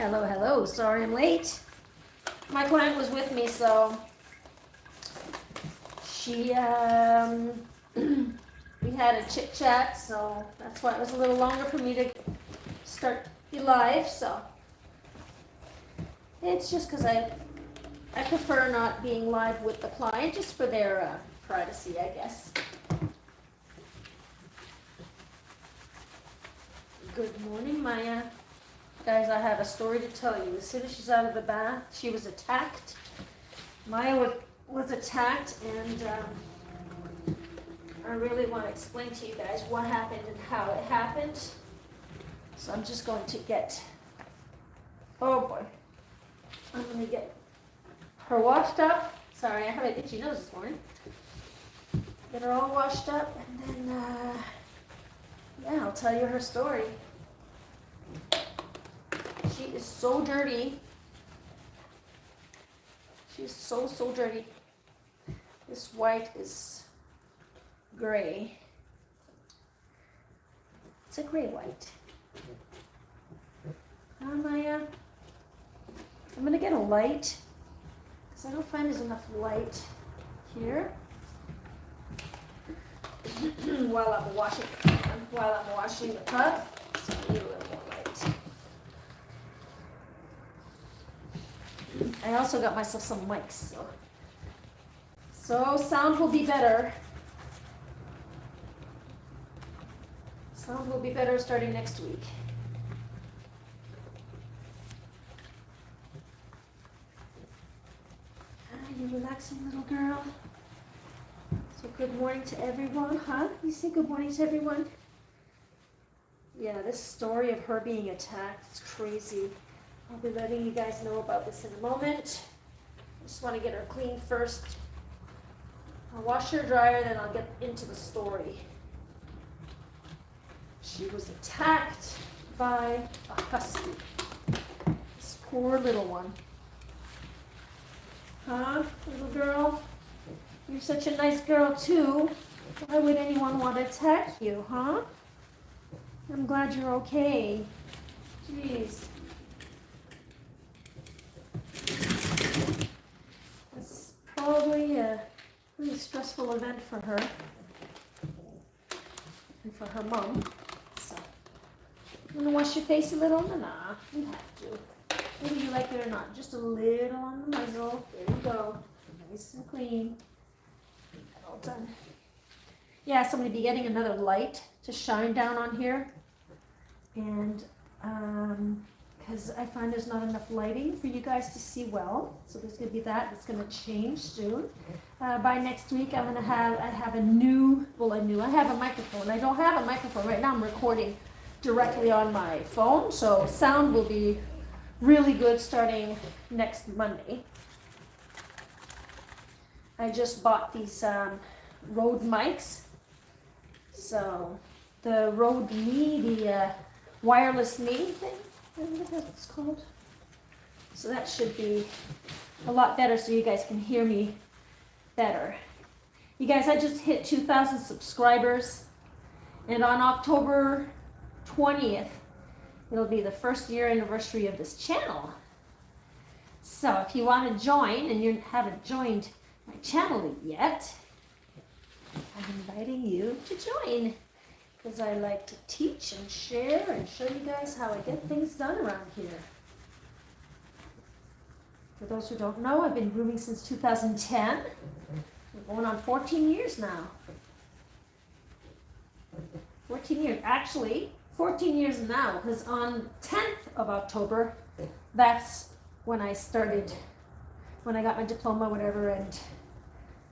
Hello, hello. Sorry I'm late. My client was with me, so she, we had a chit chat, so that's why it was a little longer for me to start the live, so. It's just because I prefer not being live with the client, just for their privacy, I guess. Good morning, Maya. Guys, I have a story to tell you. As soon as she's out of the bath, she was attacked. Maya was attacked, and I really want to explain to you guys what happened and how it happened. So I'm just going to get, oh boy, I'm going to get her washed up. Sorry, I have an itchy nose this morning. Get her all washed up, and then, yeah, I'll tell you her story. She is so dirty. She's so dirty. This white is gray. It's a gray white. Maya. I'm going to get a light because I don't find there's enough light here while I'm washing the tub. So I need a little more light. I also got myself some mics, so sound will be better. Sound will be better starting next week. Are you relaxing, little girl? So good morning to everyone, huh? You say good morning to everyone? Yeah, this story of her being attacked is crazy. I'll be letting you guys know about this in a moment. I just want to get her clean first. I'll wash her dryer, then I'll get into the story. She was attacked by a husky. This poor little one. Huh, little girl? You're such a nice girl too. Why would anyone want to attack you, huh? I'm glad you're okay. Jeez. It's probably a really stressful event for her and for her mom. So, you want to wash your face a little? Nah, you have to. Whether you like it or not, just a little on the muzzle. There you go. Nice and clean. All done. Yeah, so I'm going to be getting another light to shine down on here. And, because I find there's not enough lighting for you guys to see well. So there's going to be that. It's going to change soon. By next week, I have a microphone. I don't have a microphone. Right now I'm recording directly on my phone. So sound will be really good starting next Monday. I just bought these Rode mics. So the Rode Me, the wireless Me thing, I don't know what it's called. So that should be a lot better so you guys can hear me better. You guys, I just hit 2,000 subscribers, and on October 20th, it'll be the first year anniversary of this channel. So if you want to join and you haven't joined my channel yet, I'm inviting you to join. Because I like to teach and share and show you guys how I get things done around here. For those who don't know, I've been grooming since 2010. We're going on 14 years now. 14 years. Actually, 14 years now, because on 10th of October, that's when I started, when I got my diploma, whatever, and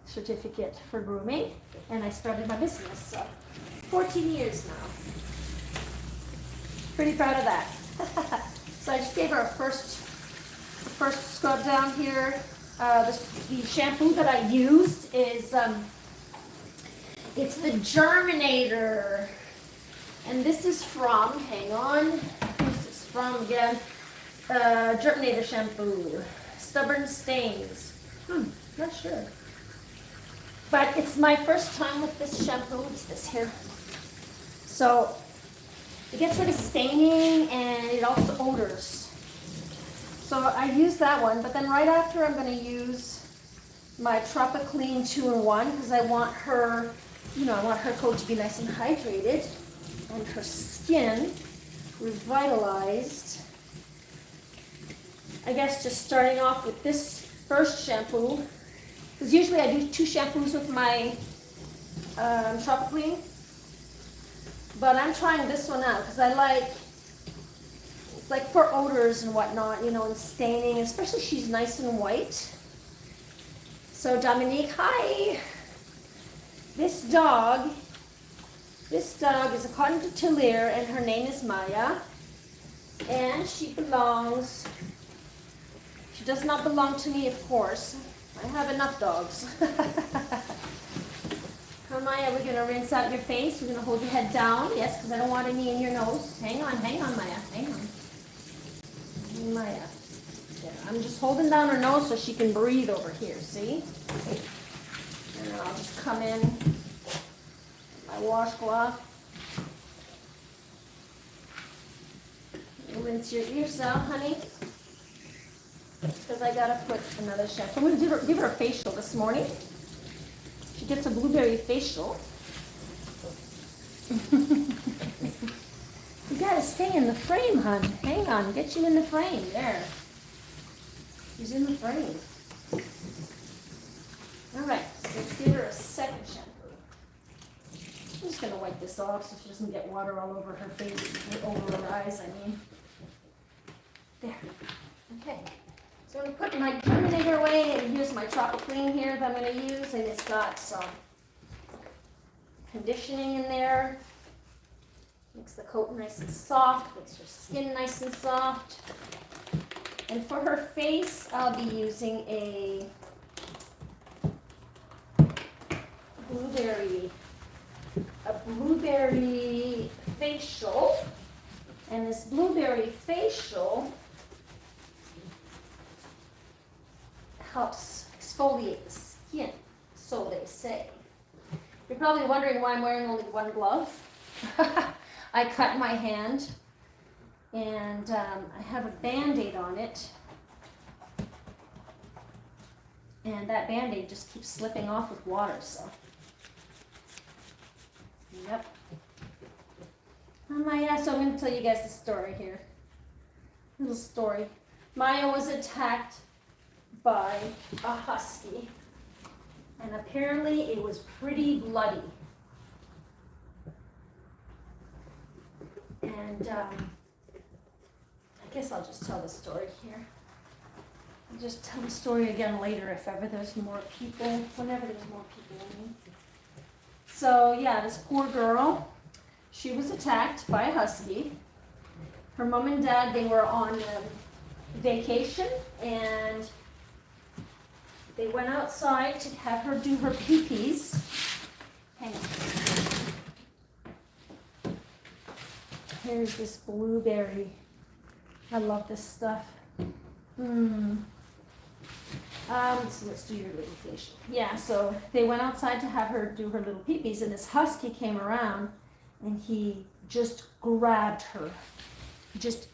certificate for grooming, and I started my business. So 14 years now. Pretty proud of that. So I just gave her a first scrub down here. The shampoo that I used is it's the Germinator, and this is from, hang on, this is from again, Germinator shampoo, Stubborn Stains. Not sure. But it's my first time with this shampoo. It's this here. So it gets rid of staining and it also odors. So I use that one, but then right after I'm going to use my Tropiclean 2-in-1 because I want her, I want her coat to be nice and hydrated and her skin revitalized. I guess just starting off with this first shampoo, because usually I do 2 shampoos with my Tropiclean, but I'm trying this one out because I like, it's like for odors and whatnot, and staining, especially she's nice and white. So Dominique, hi. This dog is a Coton de Tulear and her name is Maya, and she does not belong to me, of course. I have enough dogs. Now, Maya, we're going to rinse out your face. We're going to hold your head down. Yes, because I don't want any in your nose. Hang on, Maya. Hang on. Maya. There. I'm just holding down her nose so she can breathe over here, see? And then I'll just come in my washcloth. Rinse your ears out, honey. Because I got to put another shampoo. I'm going to give her a facial this morning. She gets a blueberry facial. You gotta stay in the frame, hon. Hang on, get you in the frame. There. She's in the frame. Alright, so let's give her a second shampoo. I'm just gonna wipe this off so she doesn't get water all over her face, over her eyes, I mean. There. Okay. So I'm going to put my Terminator away, and here's my Tropiclean here that I'm going to use, and it's got some conditioning in there. Makes the coat nice and soft, makes her skin nice and soft. And for her face, I'll be using a blueberry facial. And this blueberry facial helps exfoliate the skin, so they say. You're probably wondering why I'm wearing only one glove. I cut my hand, and I have a Band-Aid on it, and that Band-Aid just keeps slipping off with water, so. Yep. So I'm going to tell you guys the story here. Little story. Maya was attacked by a husky, and apparently it was pretty bloody. And I guess I'll just tell the story here. I'll just tell the story again later if ever there's more people, whenever there's more people in me. So yeah, this poor girl, she was attacked by a husky. Her mom and dad, they were on vacation, and they went outside to have her do her pee-pees. Hang on. Here's this blueberry. I love this stuff. So let's do your little facial. Yeah, so they went outside to have her do her little pee-pees, and this husky came around, and he just grabbed her. He just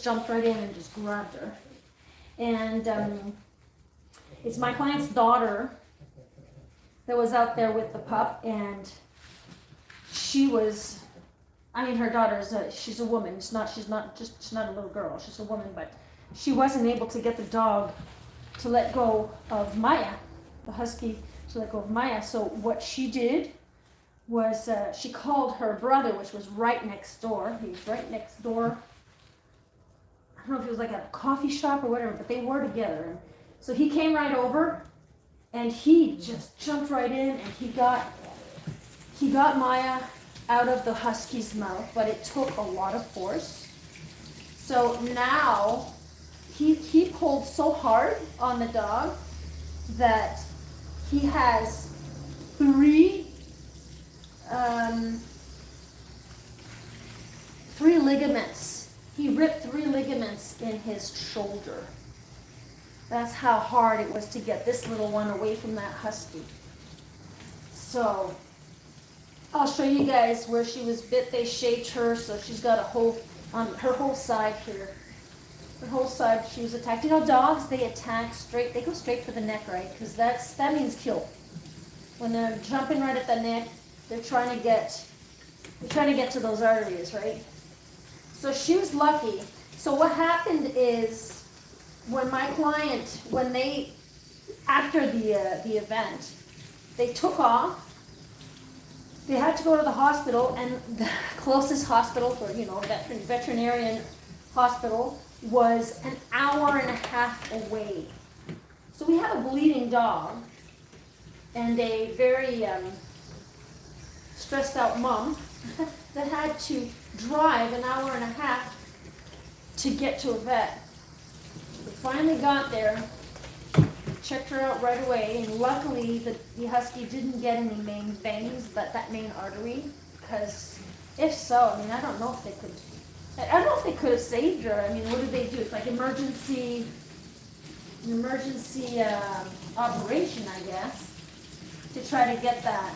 jumped right in and just grabbed her. And it's my client's daughter that was out there with the pup, and she was, her daughter's she's a woman. She's not a little girl. She's a woman, but she wasn't able to get the dog to let go of Maya, the husky, to let go of Maya. So what she did was she called her brother, which was right next door. He was right next door. I don't know if it was like at a coffee shop or whatever, but they were together. And so he came right over, and he just jumped right in, and he got Maya out of the husky's mouth, but it took a lot of force. So now he pulled so hard on the dog that he has three ligaments. He ripped 3 ligaments in his shoulder. That's how hard it was to get this little one away from that husky. So I'll show you guys where she was bit. They shaved her, so she's got a hole on her whole side here. Her whole side, she was attacked. You know, dogs, they attack straight, they go straight for the neck, right? Because that means kill. When they're jumping right at the neck, they're trying to get to those arteries, right? So she was lucky. So what happened is, when my client, after the event, they took off. They had to go to the hospital, and the closest hospital for, veterinarian hospital was an hour and a half away. So we had a bleeding dog and a very stressed out mom that had to drive an hour and a half to get to a vet. We finally got there, checked her out right away, and luckily the husky didn't get any main veins, that main artery, because if so, I don't know if they could have saved her. What did they do? It's like emergency operation, I guess, to try to get that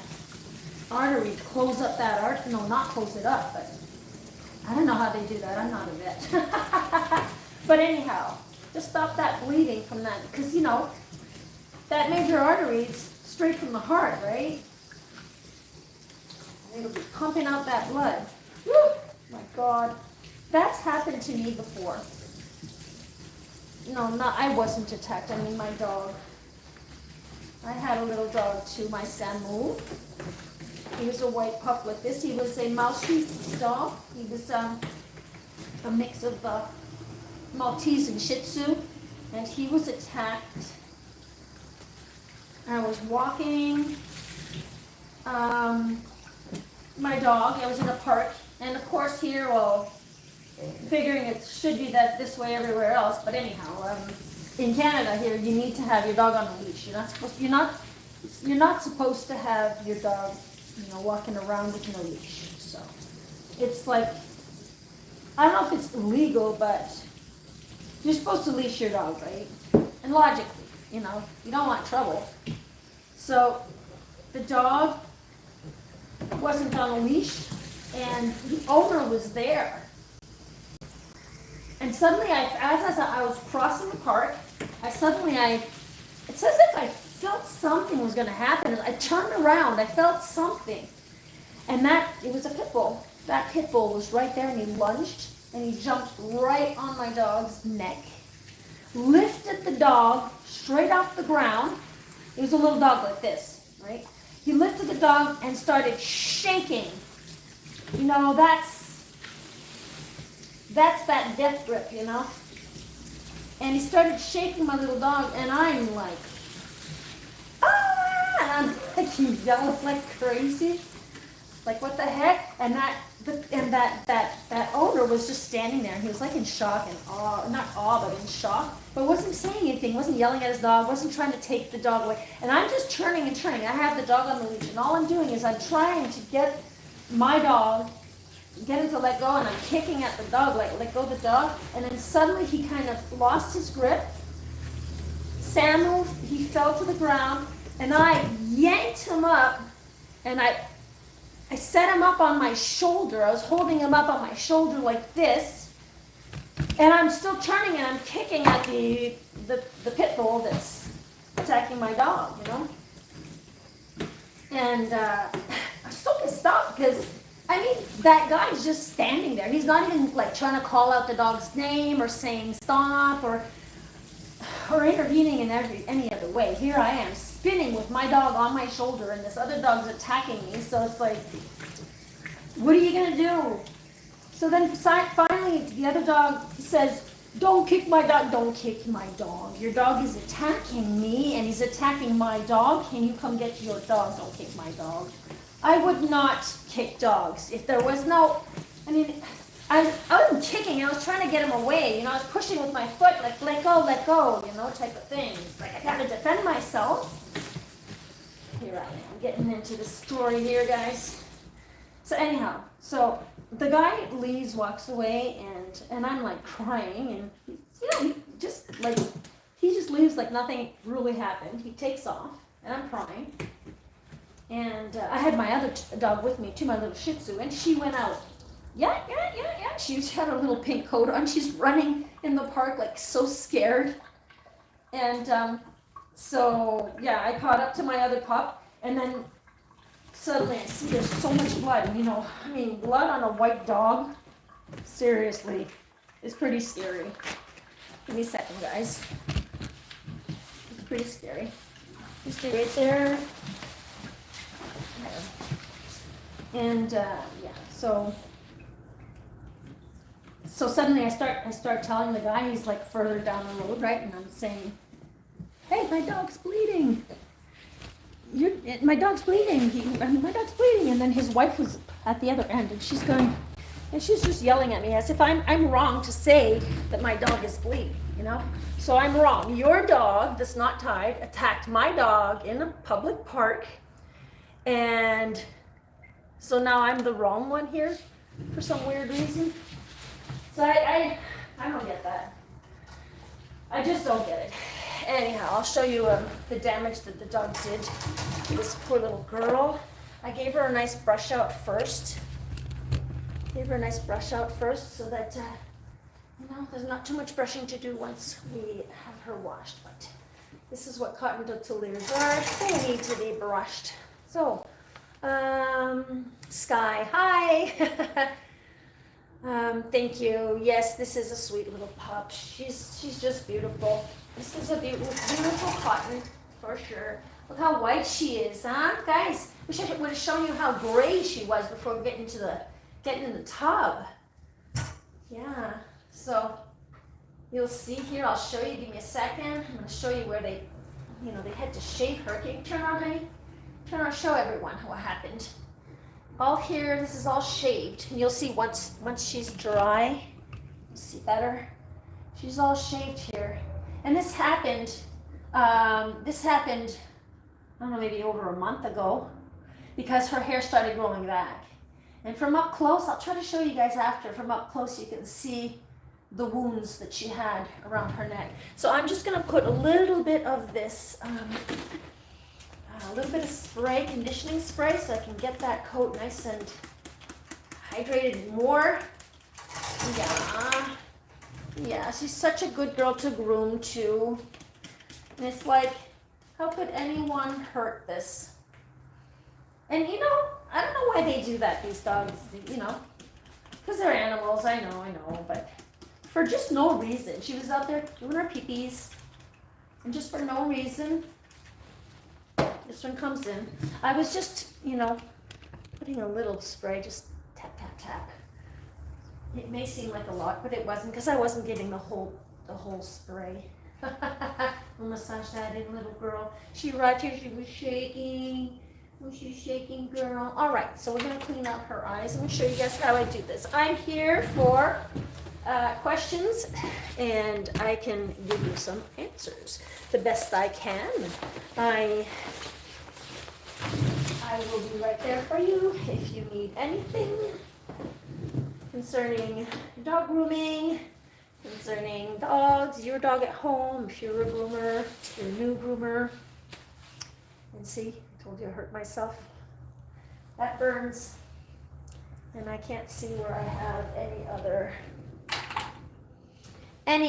artery, close up that artery. No, not close it up, but I don't know how they do that. I'm not a vet. But anyhow, just stop that bleeding from that, because that major artery is straight from the heart, right? It'll be pumping out that blood. Whew, my God. That's happened to me before. No, I wasn't attacked. My dog. I had a little dog too, my Samu. He was a white pup like this. He was a Maltese dog. He was a mix of Maltese and Shih Tzu. And he was attacked. I was walking my dog. I was in a park. And of course here, figuring it should be this way everywhere else. But anyhow, in Canada here, you need to have your dog on a leash. You're not supposed to have your dog, walking around with no leash. So it's like, I don't know if it's illegal, but you're supposed to leash your dog, right? And logically, you don't want trouble. So the dog wasn't on a leash, and the owner was there. And suddenly, as I was crossing the park, it's as if I felt something was going to happen. I turned around, I felt something. And it was a pit bull. That pit bull was right there, and he lunged, and he jumped right on my dog's neck, lifted the dog straight off the ground. It was a little dog like this, right? He lifted the dog and started shaking. That's that death grip, And he started shaking my little dog, and I'm like, ah! And I'm like yelling like crazy. Like, what the heck? And that owner was just standing there, and he was like in shock and awe, not awe, but in shock, but wasn't saying anything, wasn't yelling at his dog, wasn't trying to take the dog away. And I'm just turning and turning. I have the dog on the leash, and all I'm doing is I'm trying to get my dog, get him to let go, and I'm kicking at the dog, like, let go of the dog, and then suddenly he kind of lost his grip. Samuel, he fell to the ground, and I yanked him up, and I set him up on my shoulder. I was holding him up on my shoulder like this, and I'm still turning and I'm kicking at the pit bull that's attacking my dog, And I'm so pissed off because, that guy's just standing there. He's not even trying to call out the dog's name or saying stop or intervening in any other way. Here I am spinning with my dog on my shoulder, and this other dog's attacking me. So it's like, what are you gonna do? So then finally the other dog says, "Don't kick my dog. Don't kick my dog. Your dog is attacking me, and he's attacking my dog. Can you come get your dog? Don't kick my dog." I would not kick dogs. If there was no, I wasn't kicking. I was trying to get him away. I was pushing with my foot, like, let go, type of thing. It's like I got to defend myself. Here I am, getting into the story here, guys. So anyhow, the guy leaves, walks away, and I'm like crying, and he just leaves like nothing really happened. He takes off, and I'm crying. And I had my other dog with me too, my little Shih Tzu, and she went out Yeah. She had a little pink coat on. She's running in the park like so scared. And so, yeah, I caught up to my other pup, and then suddenly I see there's so much blood. You know, I mean, blood on a white dog, seriously, is pretty scary. Give me a second, guys. It's pretty scary. You stay right there. And yeah, so suddenly I start telling the guy, he's like further down the road, right? And I'm saying, hey, my dog's bleeding. My dog's bleeding. My dog's bleeding. And then his wife was at the other end, and she's just yelling at me as if I'm wrong to say that my dog is bleeding, you know? So I'm wrong. Your dog that's not tied attacked my dog in a public park, and so now I'm the wrong one here for some weird reason. So I don't get that. I just don't get it. Anyhow, I'll show you the damage that the dog did to this poor little girl. I gave her a nice brush out first. So that, you know, there's not too much brushing to do once we have her washed. But this is what Coton de Tulears are. They need to be brushed. So, Sky, hi. Thank you. Yes, this is a sweet little pup. She's just beautiful. This is a beautiful Coton for sure. Look how white she is, huh, guys? Wish I would have shown you how gray she was before getting in the tub. Yeah. So you'll see here. I'll show you. Give me a second. I'm going to show you where they had to shave her. Can you turn on, honey? Turn on. Show everyone what happened. All here, this is all shaved, and you'll see once she's dry, you'll see better. She's all shaved here, and this happened. I don't know, maybe over a month ago, because her hair started growing back. And from up close, I'll try to show you guys after. From up close, you can see the wounds that she had around her neck. So I'm just gonna put a little bit of this. A little bit of spray, conditioning spray, so I can get that coat nice and hydrated more. Yeah, she's such a good girl to groom too. And it's like, how could anyone hurt this? And you know, I don't know why they do that, these dogs, you know, because they're animals, I know, but for just no reason. She was out there doing her pee-pees, and just for no reason, this one comes in. I was just, you know, putting a little spray, just tap, tap, tap. It may seem like a lot, but it wasn't, because I wasn't getting the whole spray. We'll massage that in, little girl. She right here, she was shaking. Oh, she's shaking, girl. All right, so we're gonna clean out her eyes. I'm gonna show you guys how I do this. I'm here for questions, and I can give you some answers the best I can. I will be right there for you if you need anything concerning dog grooming, concerning dogs, your dog at home, if you're a groomer, if you're a new groomer. And see, I told you I hurt myself. That burns. And I can't see where I have any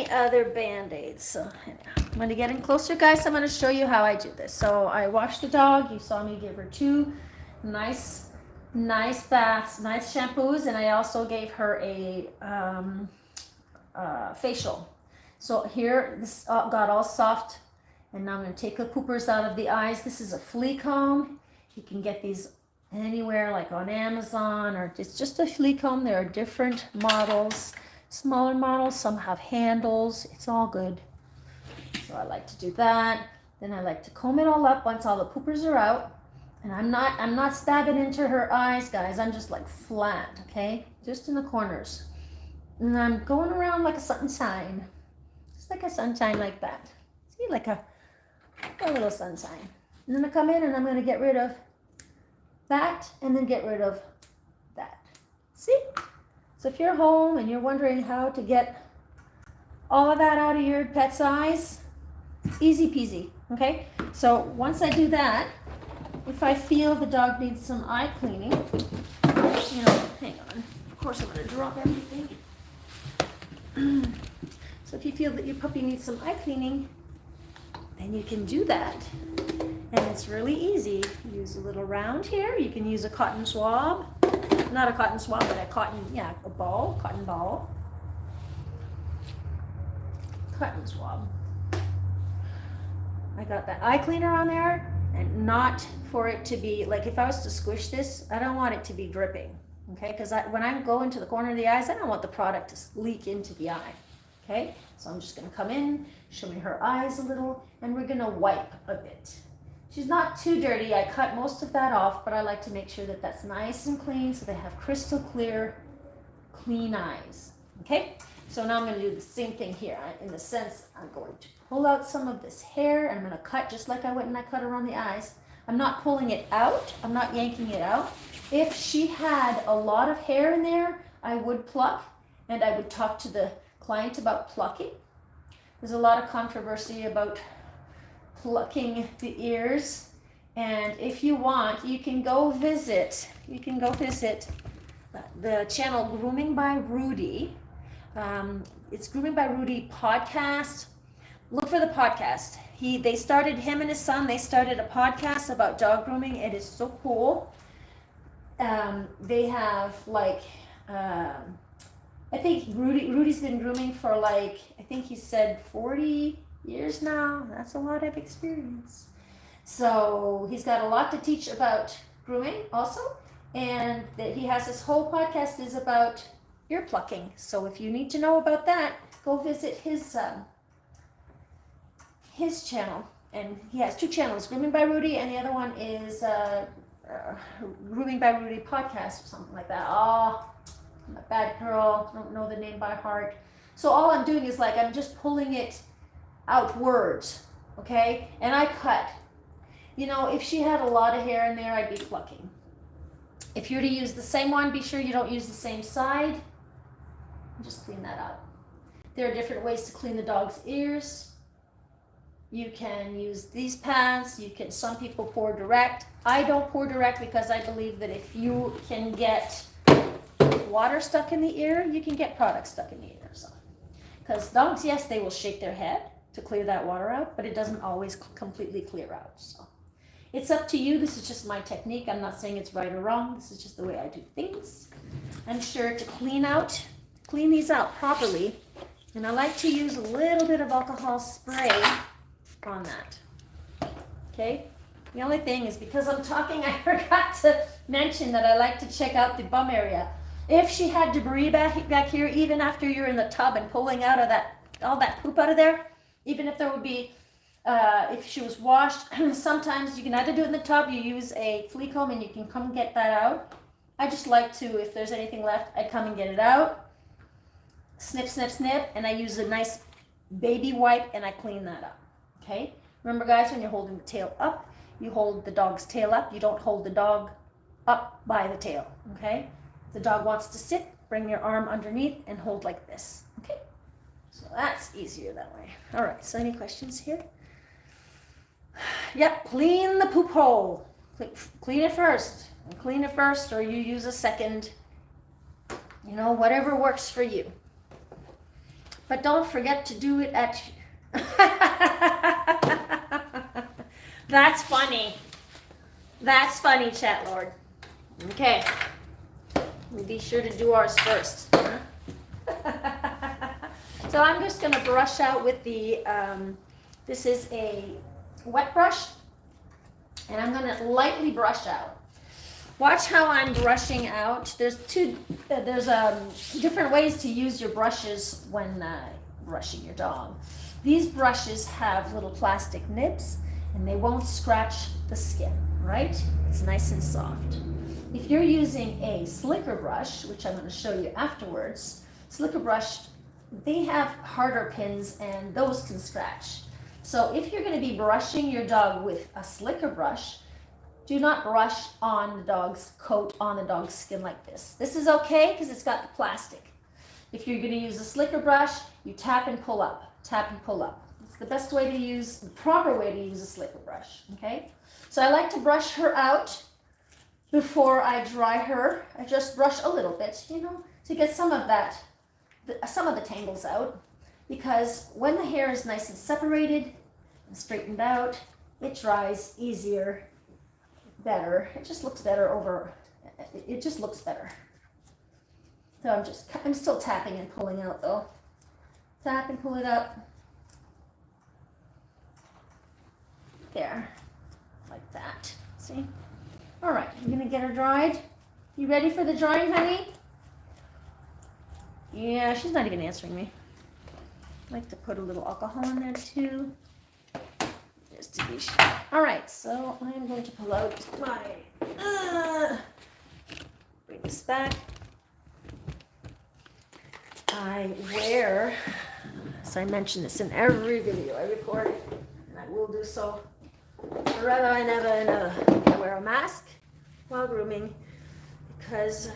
other Band-Aids. So I'm going to get in closer, guys. I'm going to show you how I do this. So I washed the dog. You saw me give her 2 nice baths, nice shampoos, and I also gave her a facial. So here, this got all soft, and now I'm going to take the poopers out of the eyes. This is a flea comb. You can get these anywhere, like on Amazon, or it's just a flea comb. There are different models, smaller models. Some have handles. It's all good. So I like to do that. Then I like to comb it all up once all the poopers are out. And I'm not stabbing into her eyes, guys. I'm just like flat, okay? Just in the corners. And I'm going around like a sunshine. Just like a sunshine like that. See, like a little sunshine. And then I come in and I'm gonna get rid of that and then get rid of that. See? So if you're home and you're wondering how to get all of that out of your pet's eyes, easy peasy, okay? So once I do that, if I feel the dog needs some eye cleaning, you know, hang on. Of course, I'm going to drop everything. So if you feel that your puppy needs some eye cleaning, then you can do that. And it's really easy. Use a little round here. You can use a cotton swab. Not a cotton swab, but a cotton ball. Cotton swab. I got that eye cleaner on there, and not for it to be, like if I was to squish this, I don't want it to be dripping, okay? Because when I go into the corner of the eyes, I don't want the product to leak into the eye, okay? So I'm just gonna come in, show me her eyes a little, and we're gonna wipe a bit. She's not too dirty. I cut most of that off, but I like to make sure that that's nice and clean so they have crystal clear, clean eyes, okay? So now I'm going to do the same thing here. In the sense, I'm going to pull out some of this hair. I'm going to cut just like I went and I cut around the eyes. I'm not pulling it out. I'm not yanking it out. If she had a lot of hair in there, I would pluck, and I would talk to the client about plucking. There's a lot of controversy about plucking the ears, and if you want, you can go visit the channel Grooming by Rudy. It's Grooming by Rudy podcast. Look for the podcast. Him and his son, they started a podcast about dog grooming. It is so cool. They have I think Rudy's been grooming for I think he said 40 years now. That's a lot of experience. So he's got a lot to teach about grooming also. And that he has his whole podcast is about ear plucking. So if you need to know about that, go visit his channel. And he has two channels, Grooming by Rudy, and the other one is Grooming by Rudy podcast or something like that. Oh, I'm a bad girl, don't know the name by heart. So all I'm doing is I'm just pulling it outwards, okay? And I cut. If she had a lot of hair in there, I'd be plucking. If you're to use the same one, be sure you don't use the same side. Just clean that out. There are different ways to clean the dog's ears. You can use these pads. Some people pour direct. I don't pour direct because I believe that if you can get water stuck in the ear, you can get product stuck in the ear. Because dogs, yes, they will shake their head to clear that water out, but it doesn't always completely clear out. So it's up to you. This is just my technique. I'm not saying it's right or wrong. This is just the way I do things. I'm sure to clean these out properly. And I like to use a little bit of alcohol spray on that. Okay? The only thing is because I'm talking, I forgot to mention that I like to check out the bum area. If she had debris back here, even after you're in the tub and pulling out of all that poop out of there, even if there would be, if she was washed, sometimes you can either do it in the tub, you use a flea comb and you can come get that out. I just like to, if there's anything left, I come and get it out, snip, snip, snip, and I use a nice baby wipe and I clean that up, okay? Remember guys, when you're holding the tail up, you hold the dog's tail up, you don't hold the dog up by the tail, okay? If the dog wants to sit, bring your arm underneath and hold like this, okay? So that's easier that way. All right, so any questions here? Yep, clean the poop hole. Clean it first. Clean it first, or you use a second. Whatever works for you. But don't forget to do it at... That's funny. That's funny, chat lord. Okay. We'll be sure to do ours first. So I'm just going to brush out with the, this is a wet brush, and I'm going to lightly brush out. Watch how I'm brushing out. There's different ways to use your brushes when brushing your dog. These brushes have little plastic nibs, and they won't scratch the skin, right? It's nice and soft. If you're using a slicker brush, which I'm going to show you afterwards, slicker brush, they have harder pins and those can scratch. So if you're going to be brushing your dog with a slicker brush, do not brush on the dog's coat, on the dog's skin like this. This is okay because it's got the plastic. If you're going to use a slicker brush, you tap and pull up, tap and pull up. It's the best way to use, the proper way to use a slicker brush, okay? So I like to brush her out before I dry her. I just brush a little bit, you know, to get some of the tangles out. Because when the hair is nice and separated and straightened out, it dries easier, better. It just looks better it just looks better. So I'm still tapping and pulling out though. Tap and pull it up. There, like that, see? All right, I'm gonna get her dried. You ready for the drying, honey? Yeah, she's not even answering me. I like to put a little alcohol in there too, just to be sure. All right, so I'm going to pull out my, bring this back. I wear, as I mention this in every video I record, and I will do so forever and ever and ever. I wear a mask while grooming because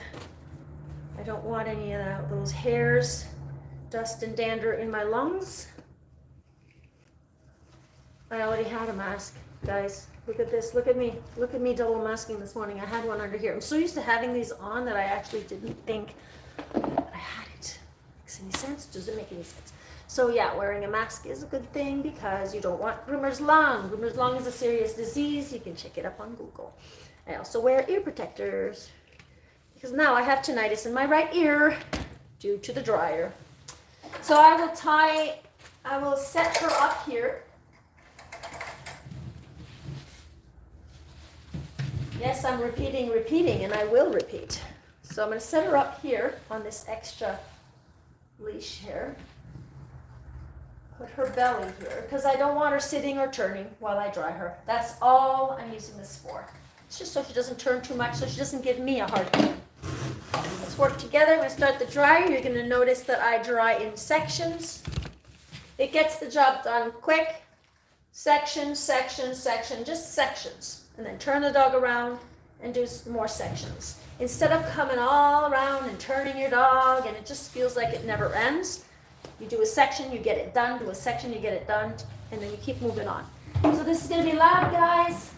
I don't want any of those hairs, dust and dander in my lungs. I already had a mask, guys. Look at this. Look at me. Look at me double masking this morning. I had one under here. I'm so used to having these on that I actually didn't think that I had it. Makes any sense? Doesn't make any sense. So yeah, wearing a mask is a good thing because you don't want groomer's lung. Groomer's lung is a serious disease. You can check it up on Google. I also wear ear protectors because now I have tinnitus in my right ear due to the dryer. So I will set her up here. Yes, I'm repeating, and I will repeat. So I'm going to set her up here on this extra leash here. Put her belly here, because I don't want her sitting or turning while I dry her. That's all I'm using this for. It's just so she doesn't turn too much, so she doesn't give me a hard time. Let's work together. I'm going to start the dryer. You're going to notice that I dry in sections. It gets the job done quick. Section, section, section, just sections. And then turn the dog around and do more sections. Instead of coming all around and turning your dog and it just feels like it never ends, you do a section, you get it done, do a section, you get it done, and then you keep moving on. So this is going to be loud, guys.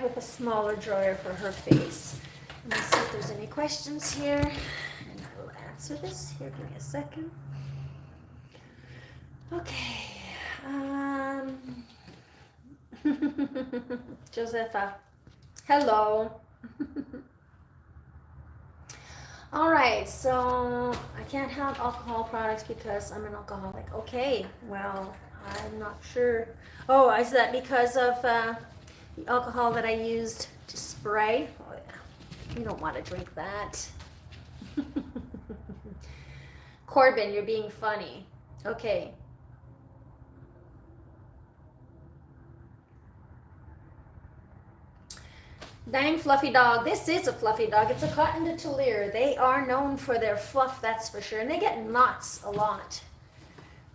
with a smaller dryer for her face. Let me see if there's any questions here, and I will answer this. Here, give me a second. Okay. Josepha, hello. All right, so I can't have alcohol products because I'm an alcoholic. Okay, well, I'm not sure. Oh, is that because of the alcohol that I used to spray? Oh, yeah. You don't want to drink that. Corbin, you're being funny. Okay. Dang fluffy dog. This is a fluffy dog. It's a Coton de Tulear. They are known for their fluff, that's for sure. And they get knots a lot.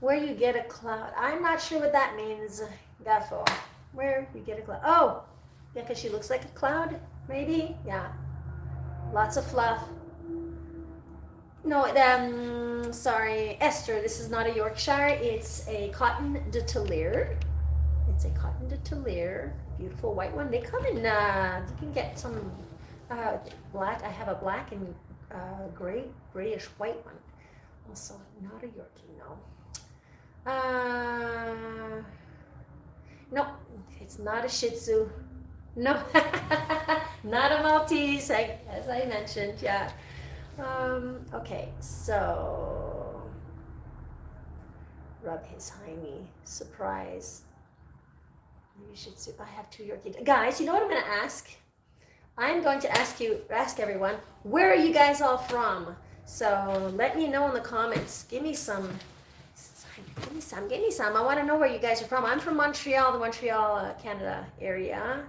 Where you get a cloud. I'm not sure what that means, Gaffo. Where you get a cloud. Oh, yeah, because she looks like a cloud, maybe? Yeah. Lots of fluff. No, sorry, Esther, this is not a Yorkshire. It's a Coton de Tulear. It's a Coton de Tulear. Beautiful white one. They come in, you can get some black. I have a black and grayish white one. Also, not a Yorkie, no. No, it's not a Shih Tzu. No, not a Maltese, as I mentioned, yeah. Okay, so, rub his hiney, surprise. You should see. I have 2 Yorkie. Guys, you know what I'm going to ask? I'm going to ask everyone, where are you guys all from? So let me know in the comments. Give me some. I want to know where you guys are from. I'm from Montreal, the Montreal, Canada area.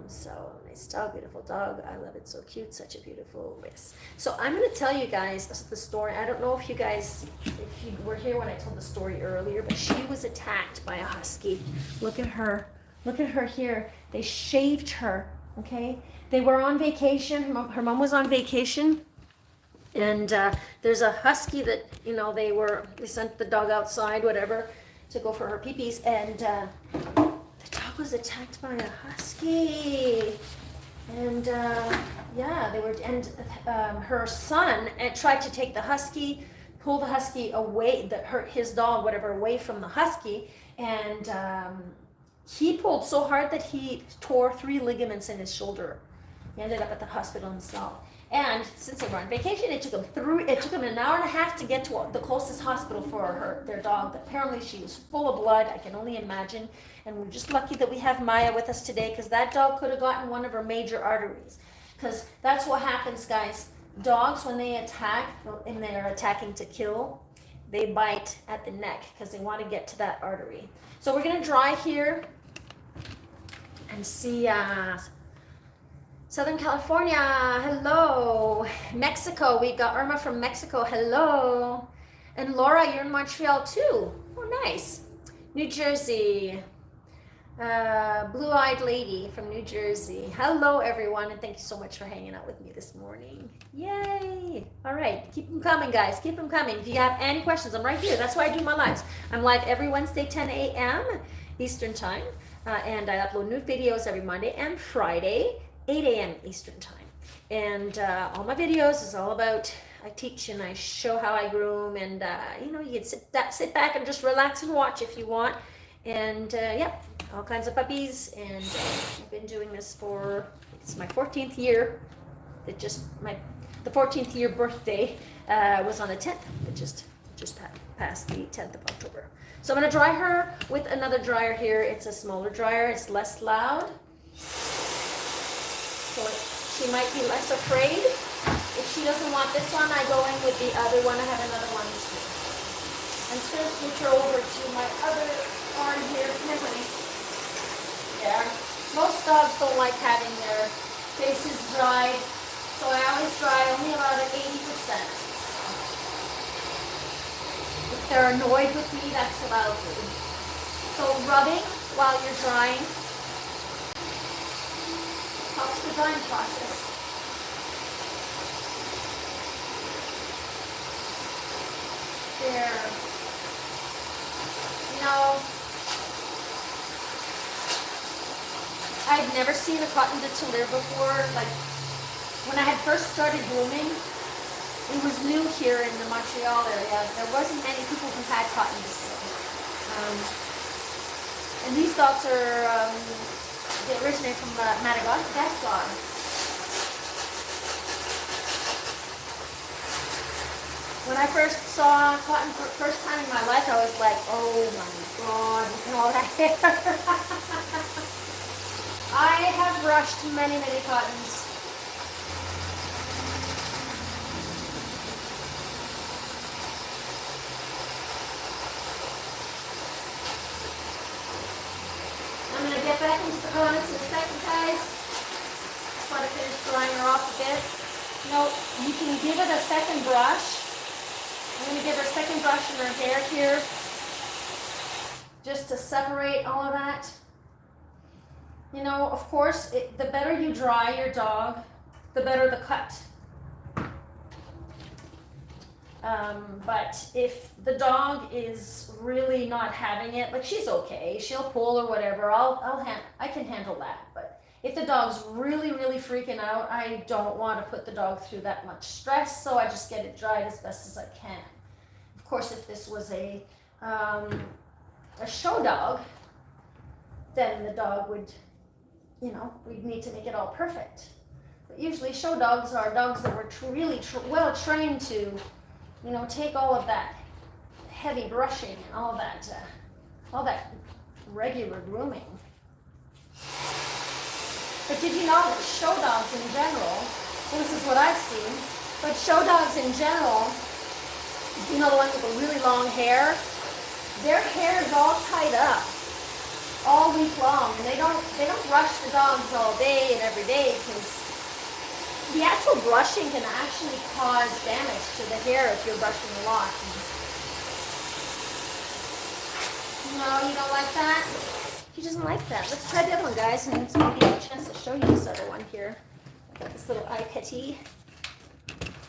So nice dog, beautiful dog. I love it. So cute. Such a beautiful race. So I'm going to tell you guys the story. I don't know if you guys, if you were here when I told the story earlier, but she was attacked by a husky. Look at her. Look at her here. They shaved her. Okay. They were on vacation. Her mom was on vacation. And there's a husky that, you know, they sent the dog outside, whatever, to go for her pee-pees. And the dog was attacked by a husky. And yeah, her son tried to take the husky, pull the husky away, his dog, whatever, away from the husky. And he pulled so hard that he tore 3 ligaments in his shoulder. He ended up at the hospital himself. And since they were on vacation, it took them an hour and a half to get to the closest hospital for their dog. Apparently she was full of blood, I can only imagine. And we're just lucky that we have Maya with us today, because that dog could have gotten one of her major arteries. Because that's what happens, guys. Dogs, when they attack, and they're attacking to kill, they bite at the neck because they want to get to that artery. So we're going to dry here and see Southern California, hello. Mexico, we got Irma from Mexico, hello. And Laura, you're in Montreal too. Oh, nice. New Jersey, blue-eyed lady from New Jersey. Hello, everyone, and thank you so much for hanging out with me this morning. Yay. All right, keep them coming, guys. Keep them coming. If you have any questions, I'm right here. That's why I do my lives. I'm live every Wednesday, 10 a.m. Eastern time, and I upload new videos every Monday and Friday, 8 a.m. Eastern time. And all my videos is all about, I teach and I show how I groom, and you know, you can sit back and just relax and watch if you want. And yeah, all kinds of puppies. And I've been doing this for, it's my 14th year. The 14th year birthday was on the 10th. It just passed the 10th of October. So I'm gonna dry her with another dryer here. It's a smaller dryer, it's less loud. So she might be less afraid. If she doesn't want this one, I go in with the other one. I have another one too. I'm just gonna switch her over to my other arm here. Come here, honey. Yeah. Most dogs don't like having their faces dried, so I always dry only about 80%. If they're annoyed with me, that's what I'll do. So rubbing while you're drying helps the drying process. There. You know, I I'd never seen a Coton de Tulear before. Like, when I had first started grooming, it was new here in the Montreal area. There wasn't many people who had Coton de Tulear. And these dogs are, they originate from Madagascar. When I first saw Coton for the first time in my life, I was like, oh my God, look at all that hair. I have brushed many, many Cotons. I'm going to get back into the comments in a second, guys. Just want to finish drying her off a bit. No, you can give it a second brush. I'm going to give her a second brush in her hair here, just to separate all of that. You know, of course, the better you dry your dog, the better the cut. But if the dog is really not having it, like she's okay, she'll pull or whatever, I can handle that. But if the dog's really, really freaking out, I don't want to put the dog through that much stress, so I just get it dried as best as I can. Of course, if this was a show dog, then the dog would, you know, we'd need to make it all perfect. But usually show dogs are dogs that were really well trained to, you know, take all of that heavy brushing and all that regular grooming. But did you know that show dogs in general, well, this is what I've seen, but show dogs in general, you know, the ones with the really long hair, their hair is all tied up all week long, and they don't brush the dogs all day and every day, because the actual brushing can actually cause damage to the hair if you're brushing a lot. No, you don't like that? He doesn't like that. Let's try the other one, guys, and I'll give you a chance to show you this other one here. I got this little eye petty.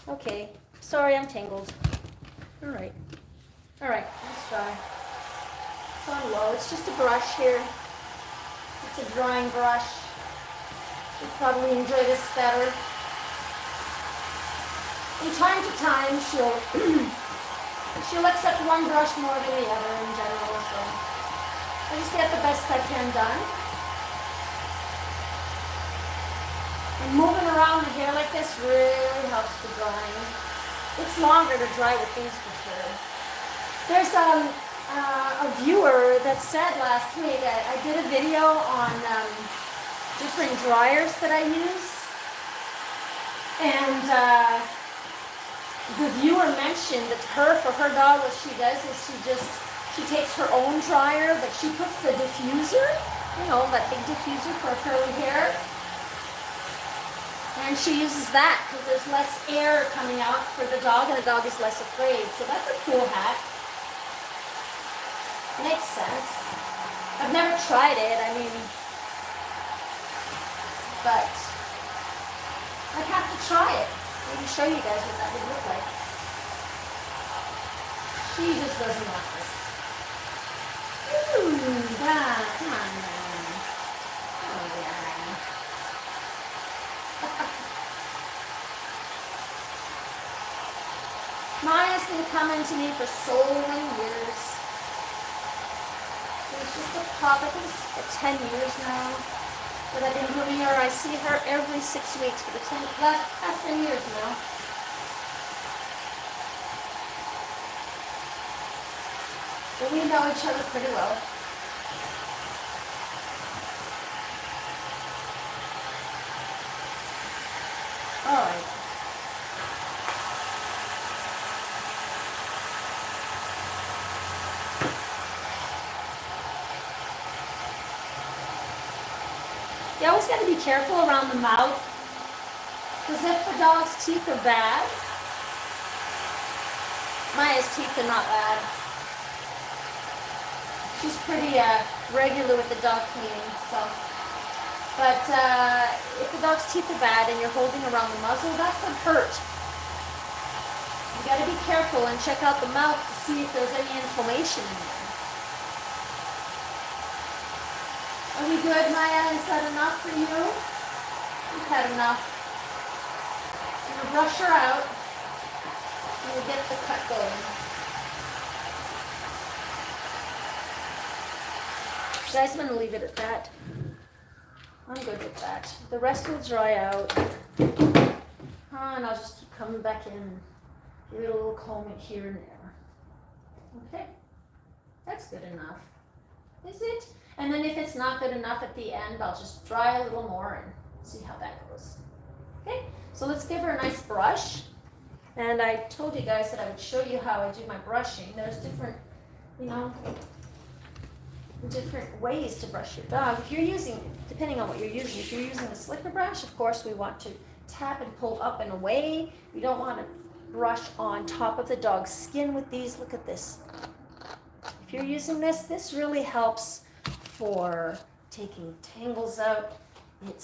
Okay, sorry, I'm tangled. All right, let's try. It's on low. It's just a brush here. It's a drying brush. You'll probably enjoy this better. From time to time, she'll accept one brush more than the other in general. So I just get the best I can done. And moving around the hair like this really helps the drying. It's longer to dry with these for sure. There's a viewer that said last week, I did a video on different dryers that I use, and the viewer mentioned that for her dog, what she does is she takes her own dryer, but she puts the diffuser, you know, that big diffuser for curly hair, and she uses that because there's less air coming out for the dog, and the dog is less afraid. So that's a cool hack. Makes sense. I've never tried it, I mean, but I'd have to try it. Maybe show you guys what that would look like. She just doesn't want this. Ooh, God, come on now. Oh, yeah. Maya's been coming to me for so many years. It was just a pup, I think it's for 10 years now that I've been grooming her. I see her every 6 weeks for the past 10 years now. So we know each other pretty well. All right. You always got to be careful around the mouth, because if the dog's teeth are bad, Maya's teeth are not bad. She's pretty regular with the dog cleaning, so. But if the dog's teeth are bad and you're holding around the muzzle, that could hurt. You got to be careful and check out the mouth to see if there's any inflammation in there. Are we good, Maya? Is that enough for you? You've had enough. I'm going to brush her out and we'll get the cut going. Guys, I'm going to leave it at that. I'm good with that. The rest will dry out. And I'll just keep coming back in. Give it a little combing here and there. Okay? That's good enough. Is it? And then if it's not good enough at the end, I'll just dry a little more and see how that goes. Okay? So let's give her a nice brush. And I told you guys that I would show you how I do my brushing. There's different, different ways to brush your dog. If you're using, depending on what you're using, if you're using a slicker brush, of course we want to tap and pull up and away. We don't want to brush on top of the dog's skin with these. Look at this. If you're using this, this really helps for taking tangles out. It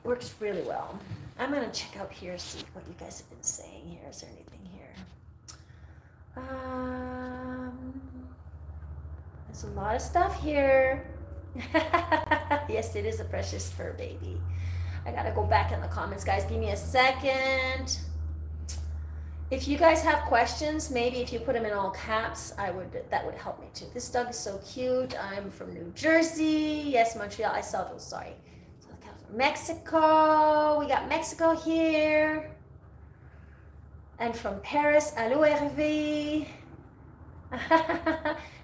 works really well. I'm going to check out here, see what you guys have been saying here. Is there anything here? There's a lot of stuff here. Yes, it is a precious fur baby. I got to go back in the comments, guys. Give me a second. If you guys have questions, maybe if you put them in all caps, that would help me too. This dog is so cute. I'm from New Jersey. Yes, Montreal. I saw those, sorry. Mexico. We got Mexico here. And from Paris, Allo Hervé.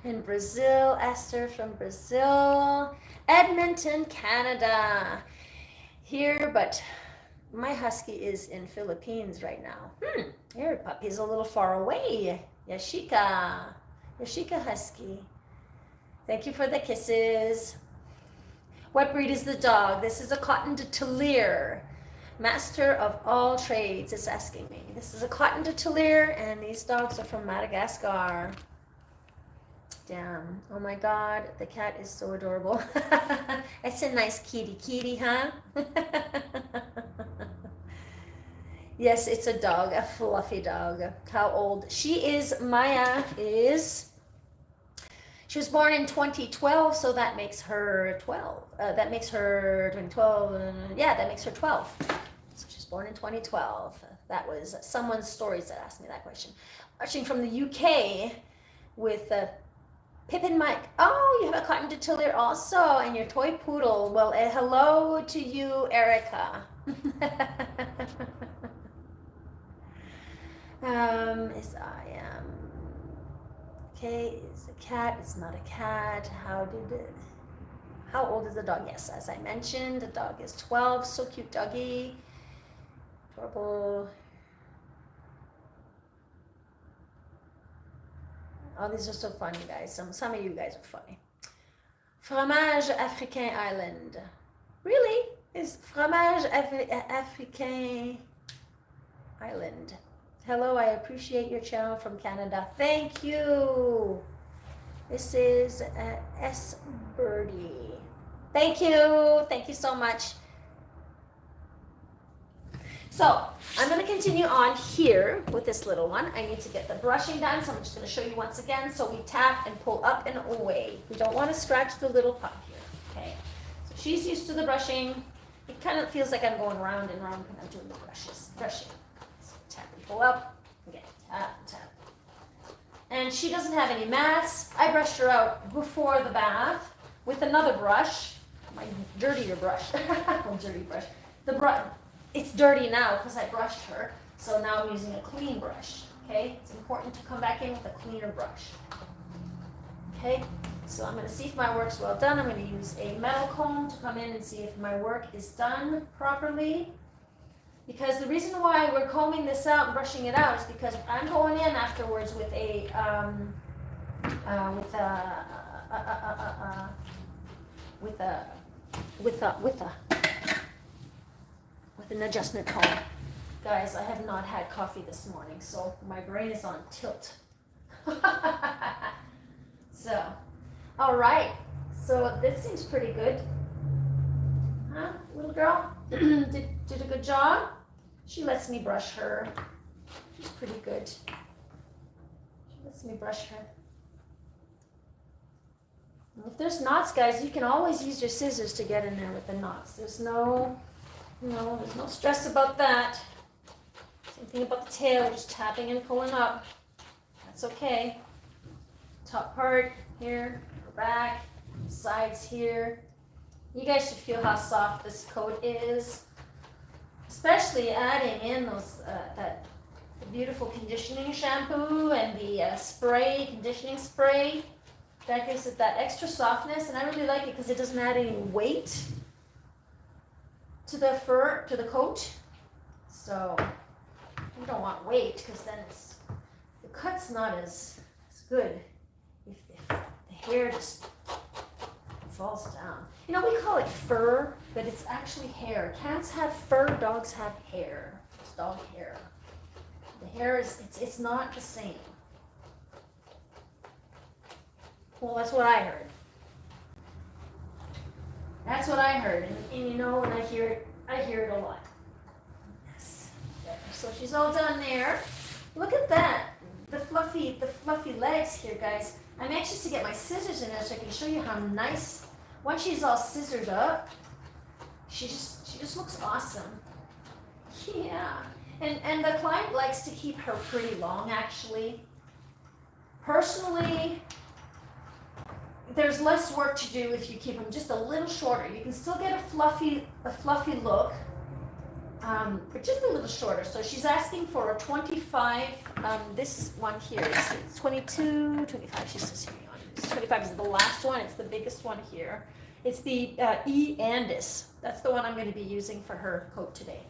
And Brazil, Esther from Brazil. Edmonton, Canada. Here, but my husky is in Philippines right now. Your puppy's a little far away. Yashika husky. Thank you for the kisses. What breed is the dog? This is a Coton de Tulear. Master of all trades is asking me. This is a Coton de Tulear, and these dogs are from Madagascar. Damn. Oh my God, the cat is so adorable. It's a nice kitty, huh? Yes, it's a dog, a fluffy dog. How old? Maya is, she was born in 2012, so that makes her 12. That makes her 2012, yeah, that makes her 12. So she's born in 2012. That was someone's stories that asked me that question. Watching from the UK with Pip and Mike. Oh, you have a Coton de Tulear also, and your toy poodle. Well, hello to you, Erica. Okay, is a cat, it's not a cat. How old is the dog? Yes, as I mentioned, the dog is 12. So cute doggy. Adorable. Oh, these are so funny, guys. Some of you guys are funny. Fromage Africain Island. Really? Is Fromage Africain Island. Hello, I appreciate your channel from Canada. Thank you. This is S. Birdie. Thank you. Thank you so much. So I'm going to continue on here with this little one. I need to get the brushing done, so I'm just going to show you once again. So we tap and pull up and away. We don't want to scratch the little pup here. Okay. So she's used to the brushing. It kind of feels like I'm going round and round when I'm doing the brushing. So tap and pull up. Again, tap and tap. And she doesn't have any mats. I brushed her out before the bath with another brush, my dirtier brush. Dirty brush. It's dirty now because I brushed her, so now I'm using a clean brush. Okay, it's important to come back in with a cleaner brush. Okay, so I'm going to see if my work's well done. I'm going to use a metal comb to come in and see if my work is done properly. Because the reason why we're combing this out and brushing it out is because I'm going in afterwards with an adjustment comb. Guys, I have not had coffee this morning, so my brain is on tilt. So, all right. So this seems pretty good. Huh, little girl? did a good job. She lets me brush her. She's pretty good. She lets me brush her. If there's knots, guys, you can always use your scissors to get in there with the knots. There's no, there's no stress about that. Same thing about the tail, just tapping and pulling up. That's okay. Top part here, back, sides here. You guys should feel how soft this coat is. Especially adding in those the beautiful conditioning shampoo and the conditioning spray. That gives it that extra softness, and I really like it because it doesn't add any weight to the fur, to the coat. So you don't want weight because then the cut's not as good if the hair just falls down. You know, we call it fur, but it's actually hair. Cats have fur, dogs have hair. It's dog hair. The hair it's not the same. Well, that's what I heard. That's what I heard, and you know, when I hear it a lot. Yes. There. So she's all done there. Look at that. The fluffy legs here, guys. I'm anxious to get my scissors in there so I can show you how nice. Once she's all scissored up, she just looks awesome. Yeah. And the client likes to keep her pretty long, actually. Personally, there's less work to do if you keep them just a little shorter. You can still get a fluffy look, but just a little shorter. So she's asking for a 25. This one here is 22, 25. She says here on. This 25 is the last one. It's the biggest one here. It's the E. Andis. That's the one I'm going to be using for her coat today.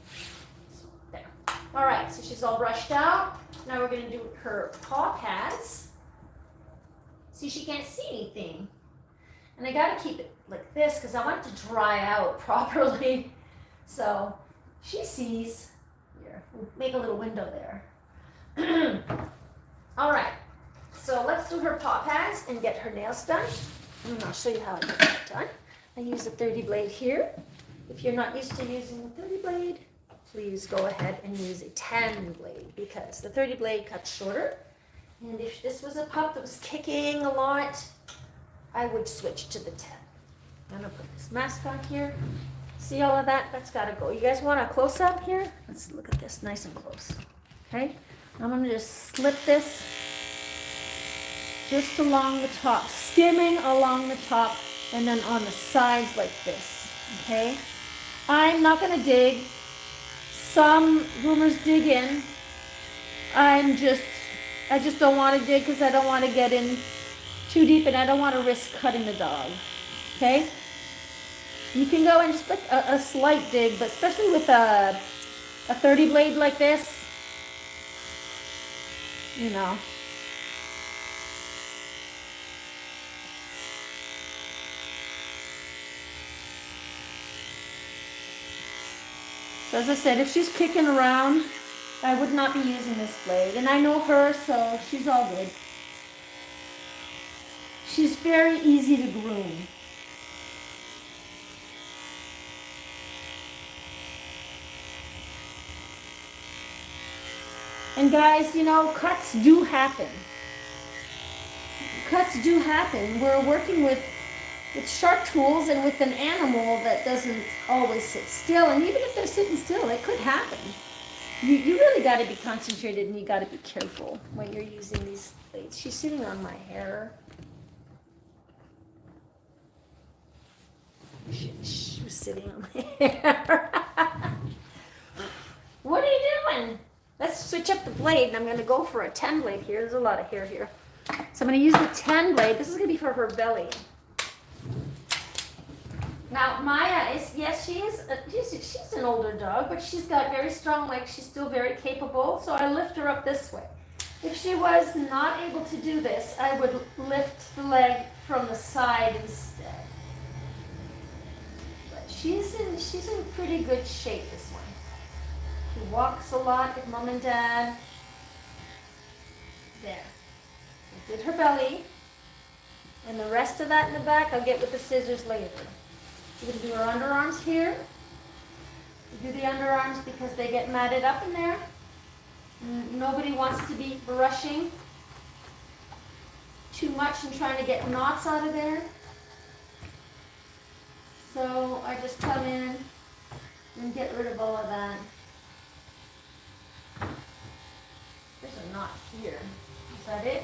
So, there. All right. So she's all brushed out. Now we're going to do her paw pads. See, she can't see anything. And I got to keep it like this because I want it to dry out properly. So she sees. Here, we'll make a little window there. All right. So let's do her paw pads and get her nails done. And I'll show you how I get that done. I use a 30 blade here. If you're not used to using a 30 blade, please go ahead and use a 10 blade because the 30 blade cuts shorter. And if this was a pup that was kicking a lot, I would switch to the 10. I'm going to put this mask on here. See all of that? That's got to go. You guys want a close-up here? Let's look at this nice and close. Okay? I'm going to just slip this just along the top, skimming along the top, and then on the sides like this. Okay? I'm not going to dig. Some groomers dig in. I just don't want to dig because I don't want to get in too deep and I don't want to risk cutting the dog. Okay? You can go in just like a slight dig, but especially with a 30 blade like this, you know. So as I said, if she's kicking around, I would not be using this blade. And I know her, so she's all good. She's very easy to groom. And guys, you know, cuts do happen. Cuts do happen. We're working with sharp tools and with an animal that doesn't always sit still. And even if they're sitting still, it could happen. You really got to be concentrated and you got to be careful when you're using these blades. She's sitting on my hair. She was sitting on my hair. What are you doing? Let's switch up the blade, and I'm going to go for a 10 blade here. There's a lot of hair here. So I'm going to use the 10 blade. This is going to be for her belly. Now, Maya is, yes, she's an older dog, but she's got very strong legs. She's still very capable, so I lift her up this way. If she was not able to do this, I would lift the leg from the side instead. But she's in pretty good shape, this one. She walks a lot with mom and dad. There. I did her belly. And the rest of that in the back, I'll get with the scissors later. We're going to do her underarms here. We do the underarms because they get matted up in there. Nobody wants to be brushing too much and trying to get knots out of there. So I just come in and get rid of all of that. There's a knot here. Is that it?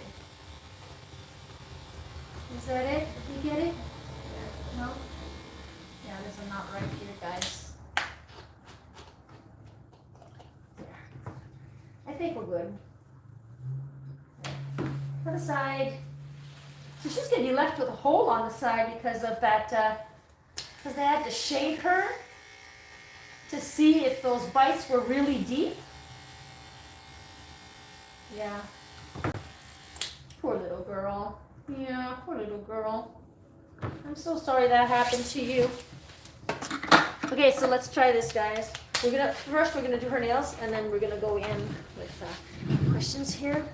Is that it? Did you get it? Yeah. No? Yeah, there's a knot right here, guys. There. I think we're good. Put aside. So she's going to be left with a hole on the side because of that, because they had to shave her to see if those bites were really deep. Yeah. Poor little girl. Yeah, poor little girl. I'm so sorry that happened to you. Okay, so let's try this, guys. First we're gonna do her nails, and then we're gonna go in with questions here.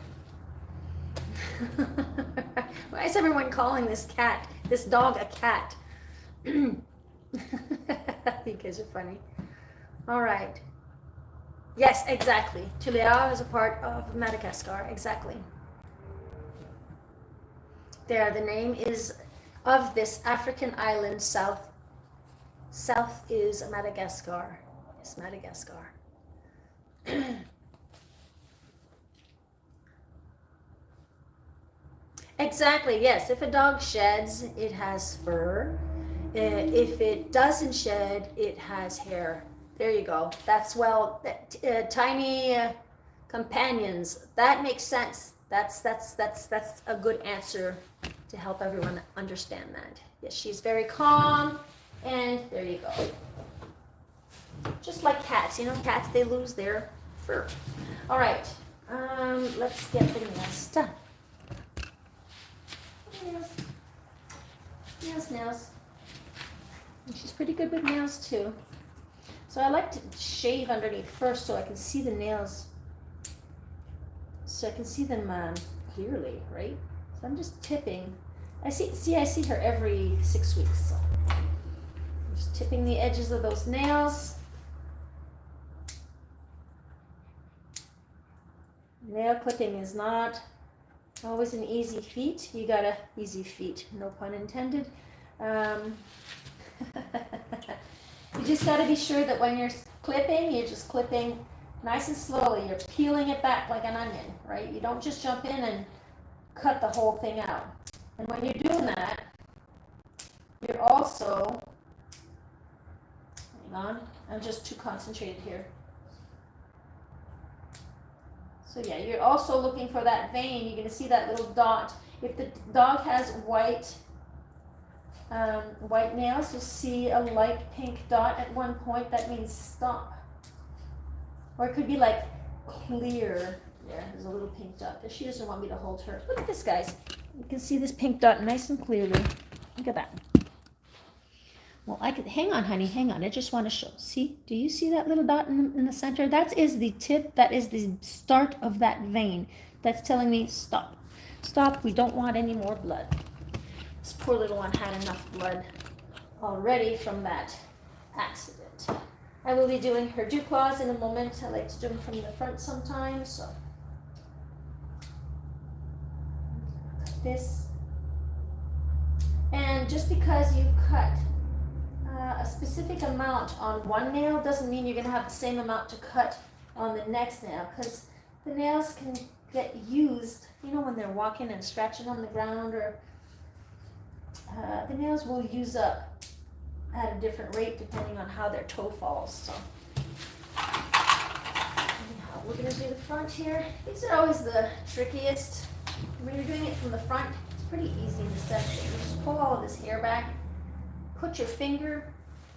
Why is everyone calling this dog a cat? You guys are funny. All right. Yes, exactly. Tulear is a part of Madagascar. Exactly. There, the name is of this African island. South is Madagascar. It's Madagascar. Exactly, yes. If a dog sheds, it has fur. If it doesn't shed, it has hair. There you go. That's tiny companions. That makes sense. That's a good answer to help everyone understand that. Yes, she's very calm, and there you go. Just like cats, you know, cats, they lose their fur. All right, let's get the nails done. Nails. And she's pretty good with nails too. So I like to shave underneath first so I can see the nails. So I can see them clearly, right? So I'm just tipping. I see her every 6 weeks. So I'm just tipping the edges of those nails. Nail clipping is not always an easy feat. You got a easy feat, no pun intended. You just got to be sure that when you're clipping, you're just clipping nice and slowly. You're peeling it back like an onion, right? You don't just jump in and cut the whole thing out. And when you're doing that, you're also, hang on, I'm just too concentrated here. So yeah, you're also looking for that vein. You're going to see that little dot. If the dog has white nails, you'll see a light pink dot at one point. That means stop. Or it could be like clear. There's a little pink dot there. She doesn't want me to hold her. Look at this, guys. You can see this pink dot nice and clearly. Look at that. Well, hang on, honey, hang on. I just want to show. See, do you see that little dot in the center? That is the tip. That is the start of that vein. That's telling me stop. Stop. We don't want any more blood. This poor little one had enough blood already from that accident. I will be doing her dew claws in a moment. I like to do them from the front sometimes. So cut this. And just because you cut a specific amount on one nail doesn't mean you're going to have the same amount to cut on the next nail, because the nails can get used, you know, when they're walking and scratching on the ground, or the nails will use up at a different rate depending on how their toe falls. So anyhow, we're going to do the front here. These are always the trickiest. When you're doing it from the front, it's pretty easy in the center. You just pull all of this hair back, put your finger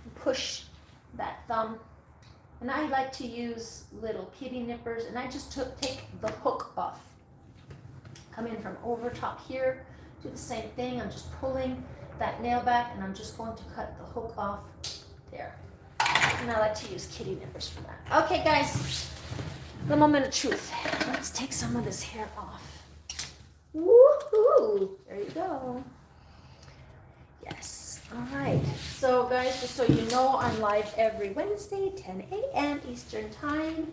and push that thumb. And I like to use little kitty nippers, and I just take the hook off. Come in from over top here, do the same thing. I'm just pulling that nail back, and I'm just going to cut the hook off there. And I like to use kitty nippers for that. Okay, guys, the moment of truth. Let's take some of this hair off. Woohoo! There you go. Yes. All right. So, guys, just so you know, I'm live every Wednesday, 10 a.m. Eastern Time.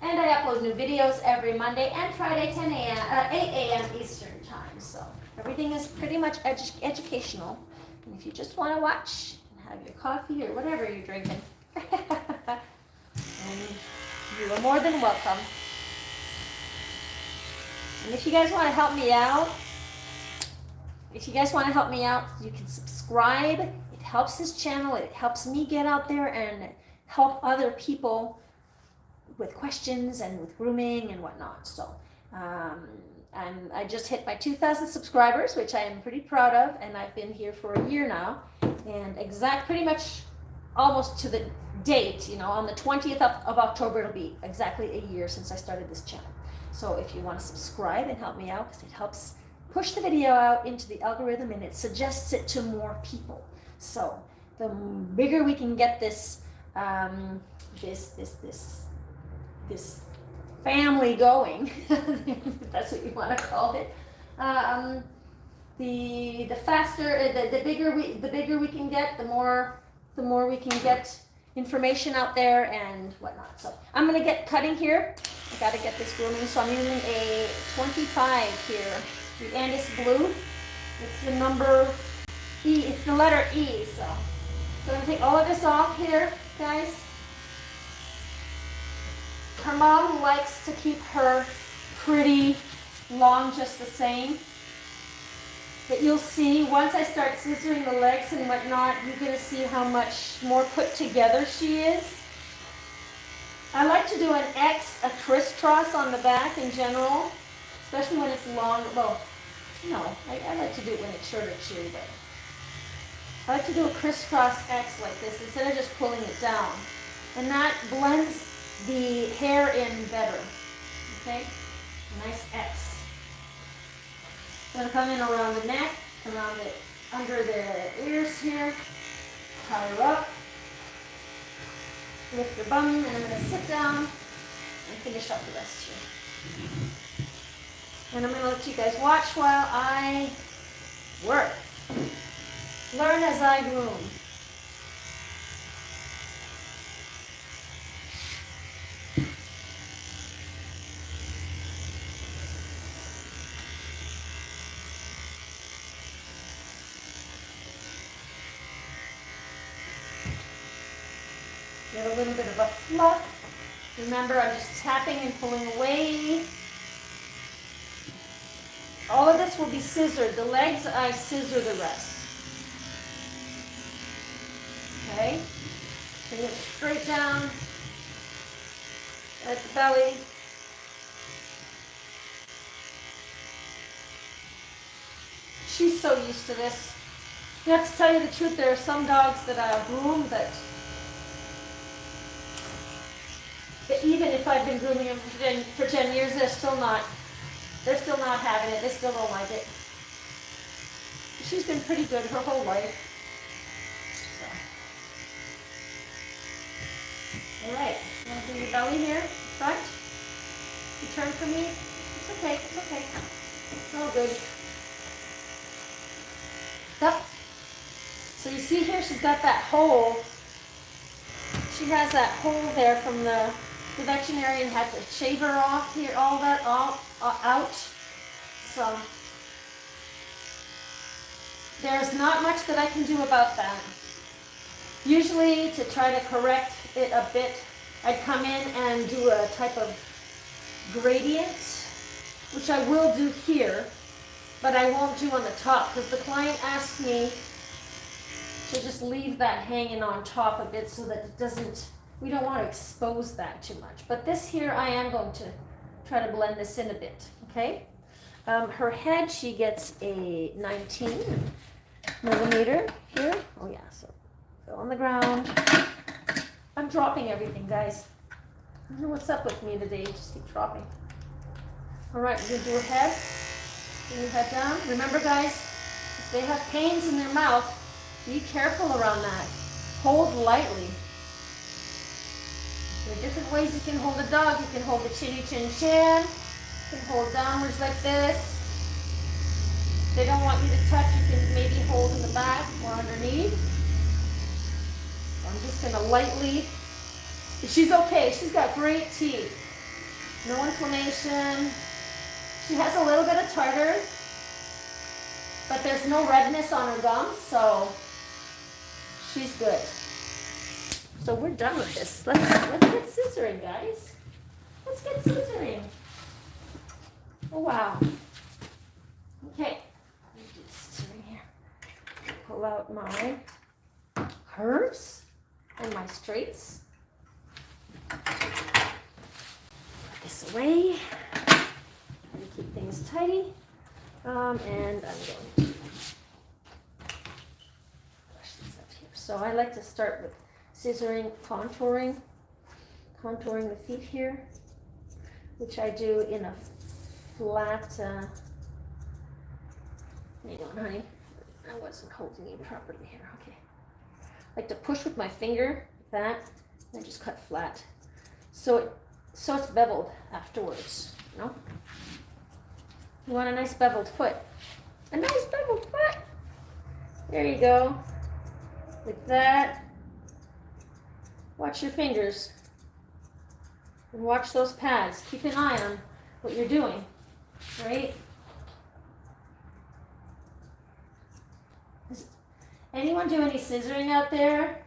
And I upload new videos every Monday and Friday, 8 a.m. Eastern Time. So everything is pretty much educational. And if you just want to watch and have your coffee or whatever you're drinking. And you are more than welcome. And if you guys want to help me out, you can subscribe. It helps this channel. It helps me get out there and help other people with questions and with grooming and whatnot. So I just hit my 2,000 subscribers, which I am pretty proud of, and I've been here for a year now, and pretty much almost to the date, you know, on the 20th of October, it'll be exactly a year since I started this channel. So if you want to subscribe and help me out, because it helps push the video out into the algorithm and it suggests it to more people. So the bigger we can get this this family going, if that's what you want to call it, the faster, the bigger we can get, the more we can get information out there and whatnot. So I'm gonna get cutting here. I gotta get this grooming, so I'm using a 25 here. The Andis Blue. It's the number E. It's the letter E. So I'm gonna take all of this off here, guys. Her mom likes to keep her pretty long, just the same. But you'll see, once I start scissoring the legs and whatnot, you're going to see how much more put together she is. I like to do an X, a crisscross on the back in general, especially when it's long. Well, no, I like to do it when it's shorter too, but I like to do a crisscross X like this instead of just pulling it down. And that blends the hair in better, okay? A nice X. I'm going to come in around the neck, around it, under the ears here, tie her up, lift her bum, and I'm going to sit down and finish up the rest here. And I'm going to let you guys watch while I work. Learn as I groom. Get a little bit of a fluff. Remember, I'm just tapping and pulling away. All of this will be scissored. The legs, I scissor the rest. Okay? Bring it straight down at the belly. She's so used to this. You have to tell you the truth, there are some dogs that I groom that even if I've been grooming them for 10 years, they're still not having it. They still don't like it. She's been pretty good her whole life. So. All right, you want to do your belly here, front? You turn for me? It's okay, it's okay. It's all good. Up. So you see here, she's got that hole. She has that hole there from the veterinarian had to shave her off here, all that out. So there's not much that I can do about that. Usually, to try to correct it a bit, I'd come in and do a type of gradient, which I will do here, but I won't do on the top because the client asked me to just leave that hanging on top a bit so that it doesn't, we don't want to expose that too much. But this here, I am going to try to blend this in a bit, okay? Her head, she gets a 19 millimeter here. Oh yeah, so go on the ground. I'm dropping everything, guys. I don't know what's up with me today, just keep dropping. All right, we're gonna do her head. Bring your head down. Remember, guys, if they have pains in their mouth, be careful around that. Hold lightly. There are different ways you can hold a dog. You can hold the chinny chin chin. You can hold downwards like this. If they don't want you to touch, you can maybe hold in the back or underneath. So I'm just going to lightly. She's okay. She's got great teeth. No inflammation. She has a little bit of tartar, but there's no redness on her gums, so She's good. So we're done with this. Let's get scissoring, guys. Let's get scissoring. Oh, wow. Okay. Let me do scissoring here. Pull out my curves and my straights. Put this away. Try to keep things tidy. And I'm going to brush this up here. So I like to start with scissoring, contouring the feet here, which I do in a flat, hang on, honey. I wasn't holding you properly here. Okay. I like to push with my finger, like that, and just cut flat. So it's beveled afterwards, you know? You want a nice beveled foot. A nice beveled foot. There you go. Like that. Watch your fingers. And watch those pads. Keep an eye on what you're doing, right? Does anyone do any scissoring out there?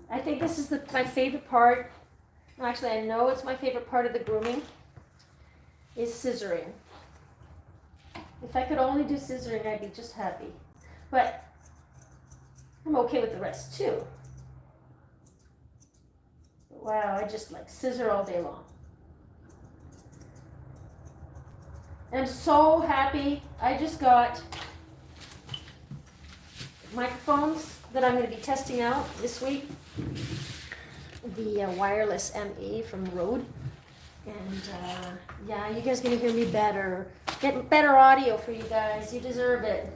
I think this is my favorite part. Actually, I know it's my favorite part of the grooming is scissoring. If I could only do scissoring, I'd be just happy. But I'm okay with the rest too. Wow, I just like scissor all day long. And I'm so happy. I just got microphones that I'm going to be testing out this week. The wireless ME from Rode. And yeah, you guys are going to hear me better. Get better audio for you guys. You deserve it.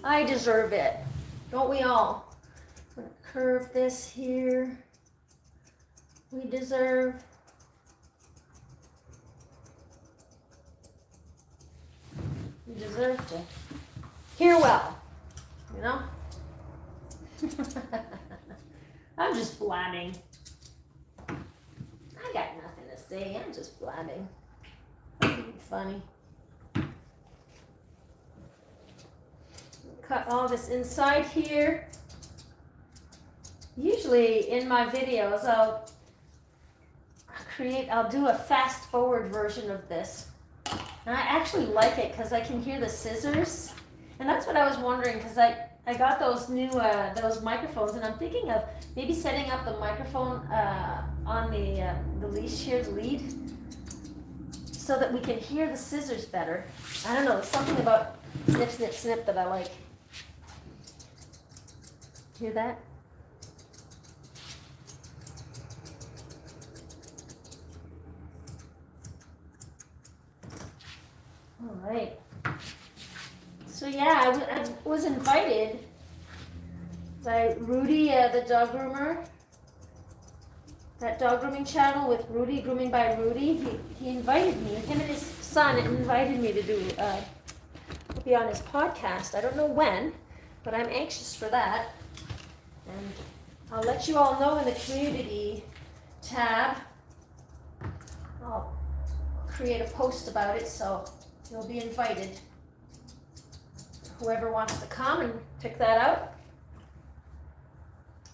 I deserve it. Don't we all? I'm going to curve this here. We deserve. You deserve to hear well. You know? I'm just blabbing. I got nothing to say. I'm just blabbing. I'm funny. Cut all this inside here. Usually in my videos I'll do a fast forward version of this. And I actually like it because I can hear the scissors. And that's what I was wondering, because I got those new those microphones, and I'm thinking of maybe setting up the microphone on the leash here, the lead, so that we can hear the scissors better. I don't know, there's something about snip, snip, snip that I like. Hear that? All right. So yeah, I was invited by Rudy, the dog groomer, that dog grooming channel with Rudy, Grooming by Rudy. He invited me, him and his son invited me to be on his podcast. I don't know when, but I'm anxious for that. And I'll let you all know in the community tab. I'll create a post about it, so you'll be invited. Whoever wants to come and check that out.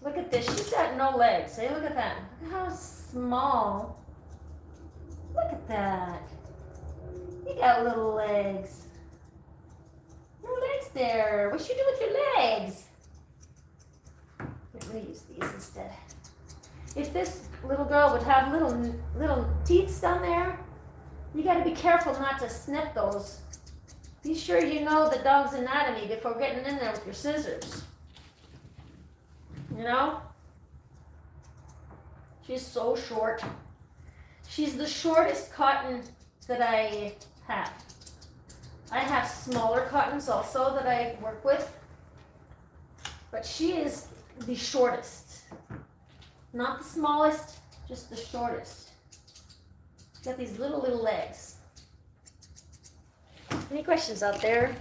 Look at this. She's got no legs. Hey, look at that. Look at how small. Look at that. You got little legs. No legs there. What should you do with your legs? Let me use these instead. If this little girl would have little teeth down there, you got to be careful not to snip those. Be sure you know the dog's anatomy before getting in there with your scissors. You know? She's so short. She's the shortest cotton that I have. I have smaller cottons also that I work with. But she is the shortest. Not the smallest, just the shortest. She's got these little legs. Any questions out there?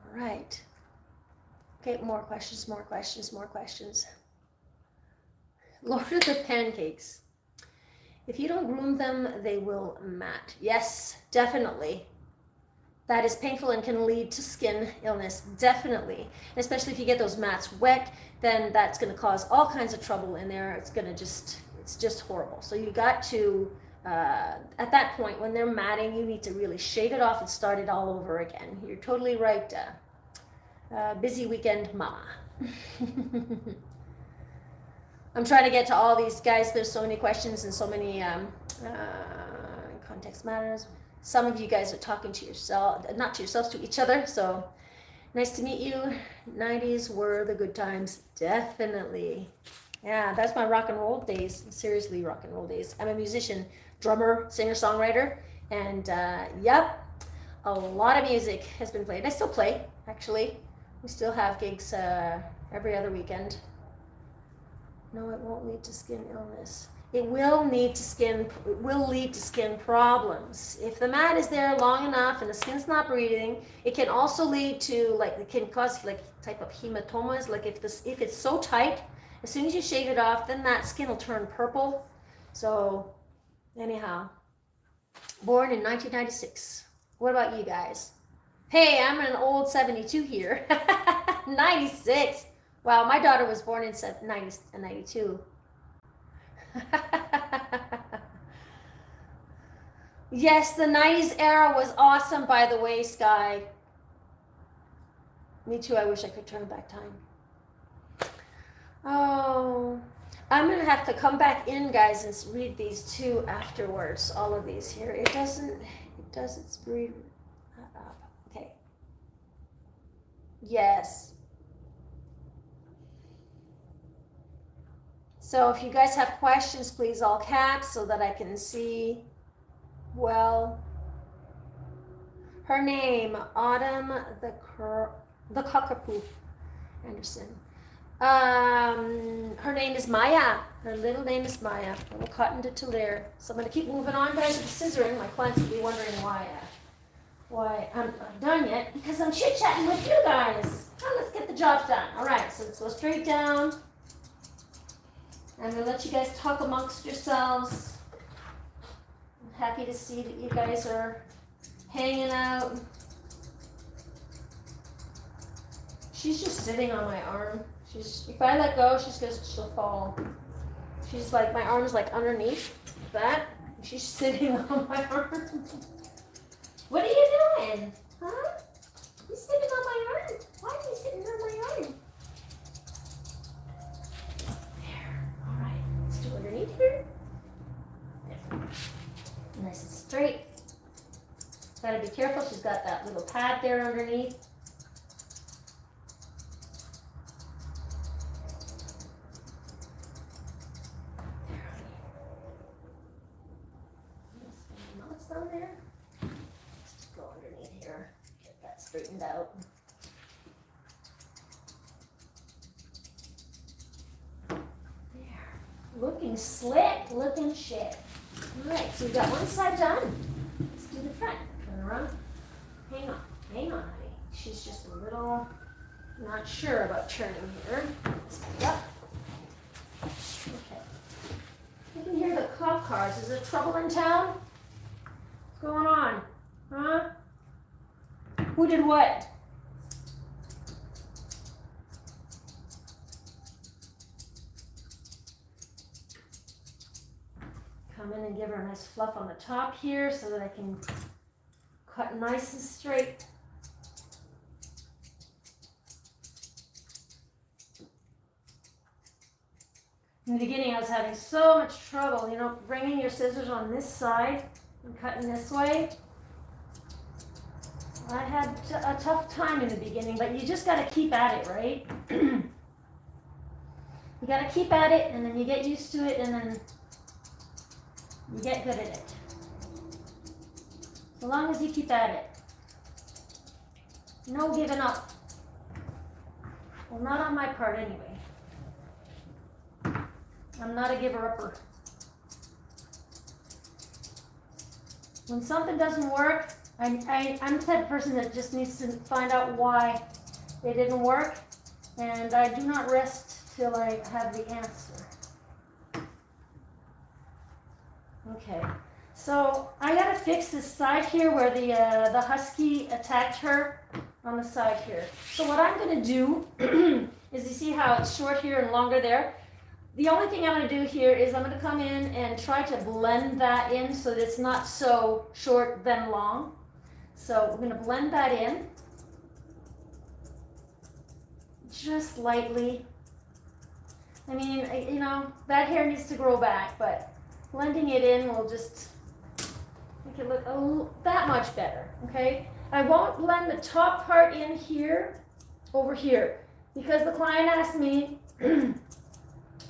All right. Okay, more questions. Lord of the pancakes. If you don't groom them, they will mat. Yes, definitely. that is painful and can lead to skin illness, definitely. And especially if you get those mats wet, then that's going to cause all kinds of trouble in there. It's just horrible. So you got to, at that point when they're matting, you need to really shave it off and start it all over again. You're totally right, busy weekend mama. I'm trying to get to all these guys. There's so many questions and so many context matters. Some of you guys are talking to yourself, not to yourselves, to each other. So nice to meet you. 90s were the good times. Definitely. Yeah, that's my rock and roll days. Seriously, rock and roll days. I'm a musician, drummer, singer, songwriter. And yep, a lot of music has been played. I still play, actually. We still have gigs every other weekend. No, it won't lead to skin illness. It will lead to skin problems. If the mat is there long enough and the skin's not breathing, it can also lead to, like, it can cause like type of hematomas. Like if it's so tight, as soon as you shave it off, then that skin will turn purple. So anyhow, born in 1996. What about you guys? Hey, I'm an old 72 here. 96. Wow, my daughter was born in 92. Yes, the 90s era was awesome, by the way, Sky. Me too, I wish I could turn back time. Oh, I'm going to have to come back in, guys, and read these two afterwards, all of these here. It doesn't read up. Okay. Yes. So if you guys have questions, please all caps so that I can see well. Her name, Autumn the Cockapoo Anderson. Her name is Maya. Her little name is Maya. Little Coton de Tulear. So I'm going to keep moving on, guys, with scissoring. My clients will be wondering why I'm not done yet, because I'm chit-chatting with you guys. Now let's get the job done. All right, so let's go straight down. I'm going to let you guys talk amongst yourselves. I'm happy to see that you guys are hanging out. She's just sitting on my arm. If I let go, she'll fall. She's like, my arm's like underneath that. She's sitting on my arm. What are you doing? Huh? You sitting on my arm? Why are you sitting on my arm? Underneath here. There. Nice and straight. Gotta be careful, she's got that little pad there underneath. There, honey. Knots down there. Let's just go underneath here. Get that straightened out. Looking slick, looking shit. All right, so we got one side done. Let's do the front. Turn around. Hang on, honey. She's just a little not sure about turning here. Yep. Okay. You can hear the cop cars. Is there trouble in town? What's going on? Huh? Who did what? Come in and give her a nice fluff on the top here so that I can cut nice and straight. In the beginning, I was having so much trouble, bringing your scissors on this side and cutting this way. I had a tough time in the beginning, but you just got to keep at it, right? You got to keep at it, and then you get used to it, and then you get good at it. So long as you keep at it. No giving up. Well, not on my part anyway. I'm not a giver-upper. When something doesn't work, I'm the type of person that just needs to find out why it didn't work, and I do not rest till I have the answer. Okay, So I gotta fix this side here where the husky attacked her on the side here. So what I'm gonna do is, you see how it's short here and longer there? The only thing I'm gonna do here is I'm gonna come in and try to blend that in so that it's not so short then long. So we're gonna blend that in just lightly. I mean, you know, that hair needs to grow back, but blending it in will just make it look that much better, okay? I won't blend the top part in here, over here, because the client asked me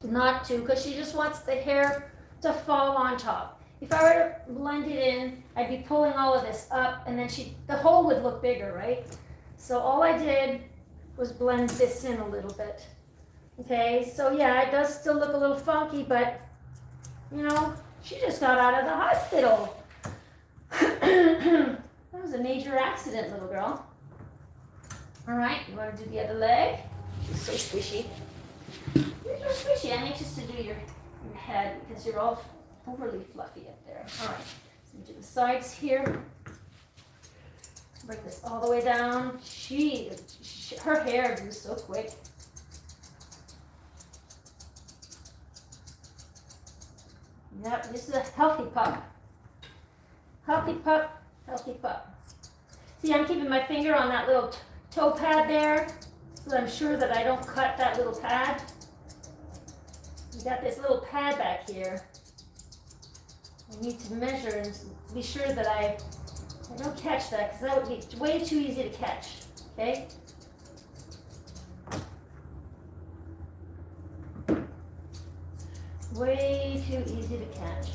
not to, because she just wants the hair to fall on top. If I were to blend it in, I'd be pulling all of this up, and then the hole would look bigger, right? So all I did was blend this in a little bit. Okay, so yeah, it does still look a little funky, but you know, she just got out of the hospital. That was a major accident, little girl. All right, you want to do the other leg? She's so squishy. You're so squishy. I'm anxious to do your head because you're all overly fluffy up there. All right, so do the sides here. Bring this all the way down. Her hair grew so quick. Yep, this is a healthy pup. Healthy pup, healthy pup. See, I'm keeping my finger on that little toe pad there, so I'm sure that I don't cut that little pad. You got this little pad back here. I need to measure and be sure that I don't catch that, because that would be way too easy to catch, okay? Way too easy to catch.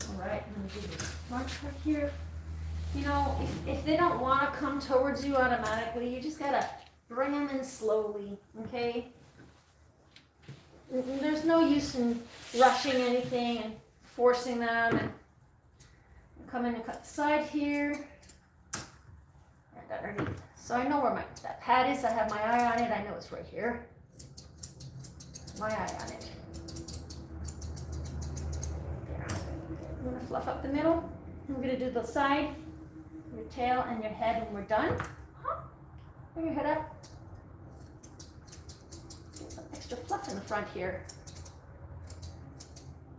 All right, I'm going to do this front part here. You know, if they don't want to come towards you automatically, you just got to bring them in slowly, okay? There's no use in rushing anything and forcing them. And come in and cut the side here and underneath. So I know where that pad is. I have my eye on it. I know it's right here. My eye on it. There. I'm going to fluff up the middle. And we're going to do the side, your tail, and your head when we're done. Bring your head up. Get some extra fluff in the front here.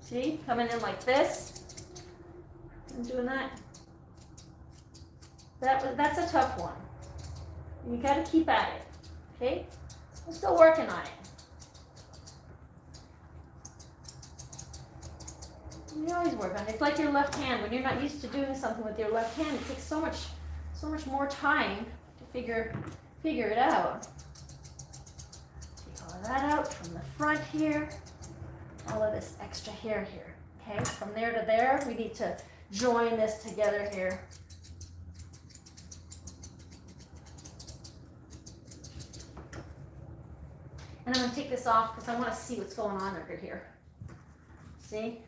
See? Coming in like this. I'm doing that. That's a tough one. You got to keep at it, okay? I'm still working on it. You always work on it. It's like your left hand. When you're not used to doing something with your left hand, it takes so much more time to figure it out. Take all of that out from the front here. All of this extra hair here, okay? From there to there, we need to join this together here. And I'm going to take this off because I want to see what's going on under here. See?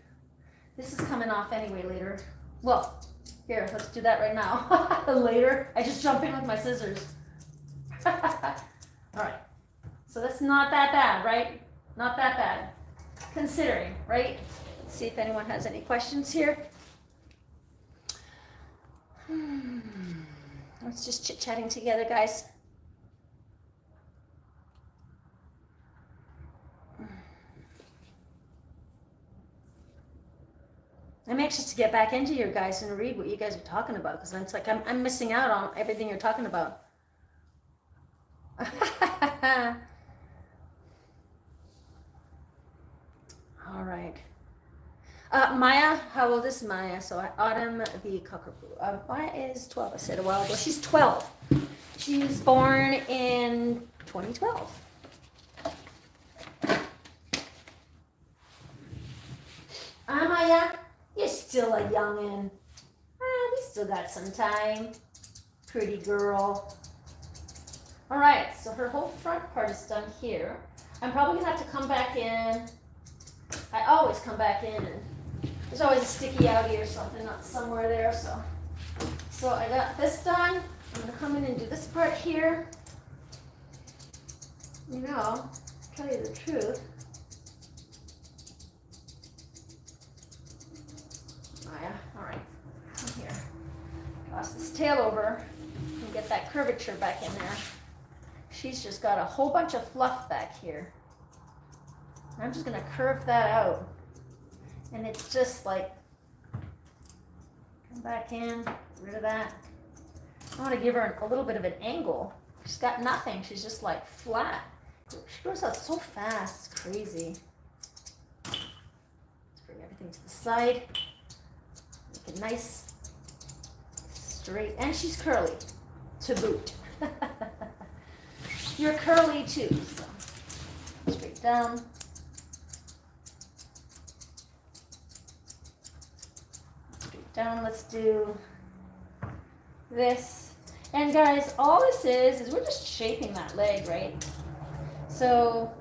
This is coming off anyway later. Well, here, let's do that right now. Later. I just jump in with my scissors. All right. So that's not that bad, right? Not that bad. Considering, right? Let's see if anyone has any questions here. Let's just chit-chatting together, guys. I'm anxious to get back into your guys and read what you guys are talking about, because it's like I'm missing out on everything you're talking about. All right. Maya, how old is Maya? So Autumn the cockapoo. Maya is 12, I said a while ago. She's 12. She was born in 2012. Maya, you're still a youngin'. We still got some time. Pretty girl. All right, so her whole front part is done here. I'm probably gonna have to come back in. I always come back in, and there's always a sticky outie or something somewhere there. So I got this done. I'm gonna come in and do this part here. You know, to tell you the truth. Oh yeah, all right. Come here. Toss this tail over and get that curvature back in there. She's just got a whole bunch of fluff back here. I'm just gonna curve that out. And it's just like, come back in, get rid of that. I want to give her a little bit of an angle. She's got nothing, she's just like flat. She grows out so fast, it's crazy. Let's bring everything to the side. Make it nice, straight, and she's curly, to boot. You're curly too, so straight down. Straight down, let's do this. And guys, all this is we're just shaping that leg, right? So,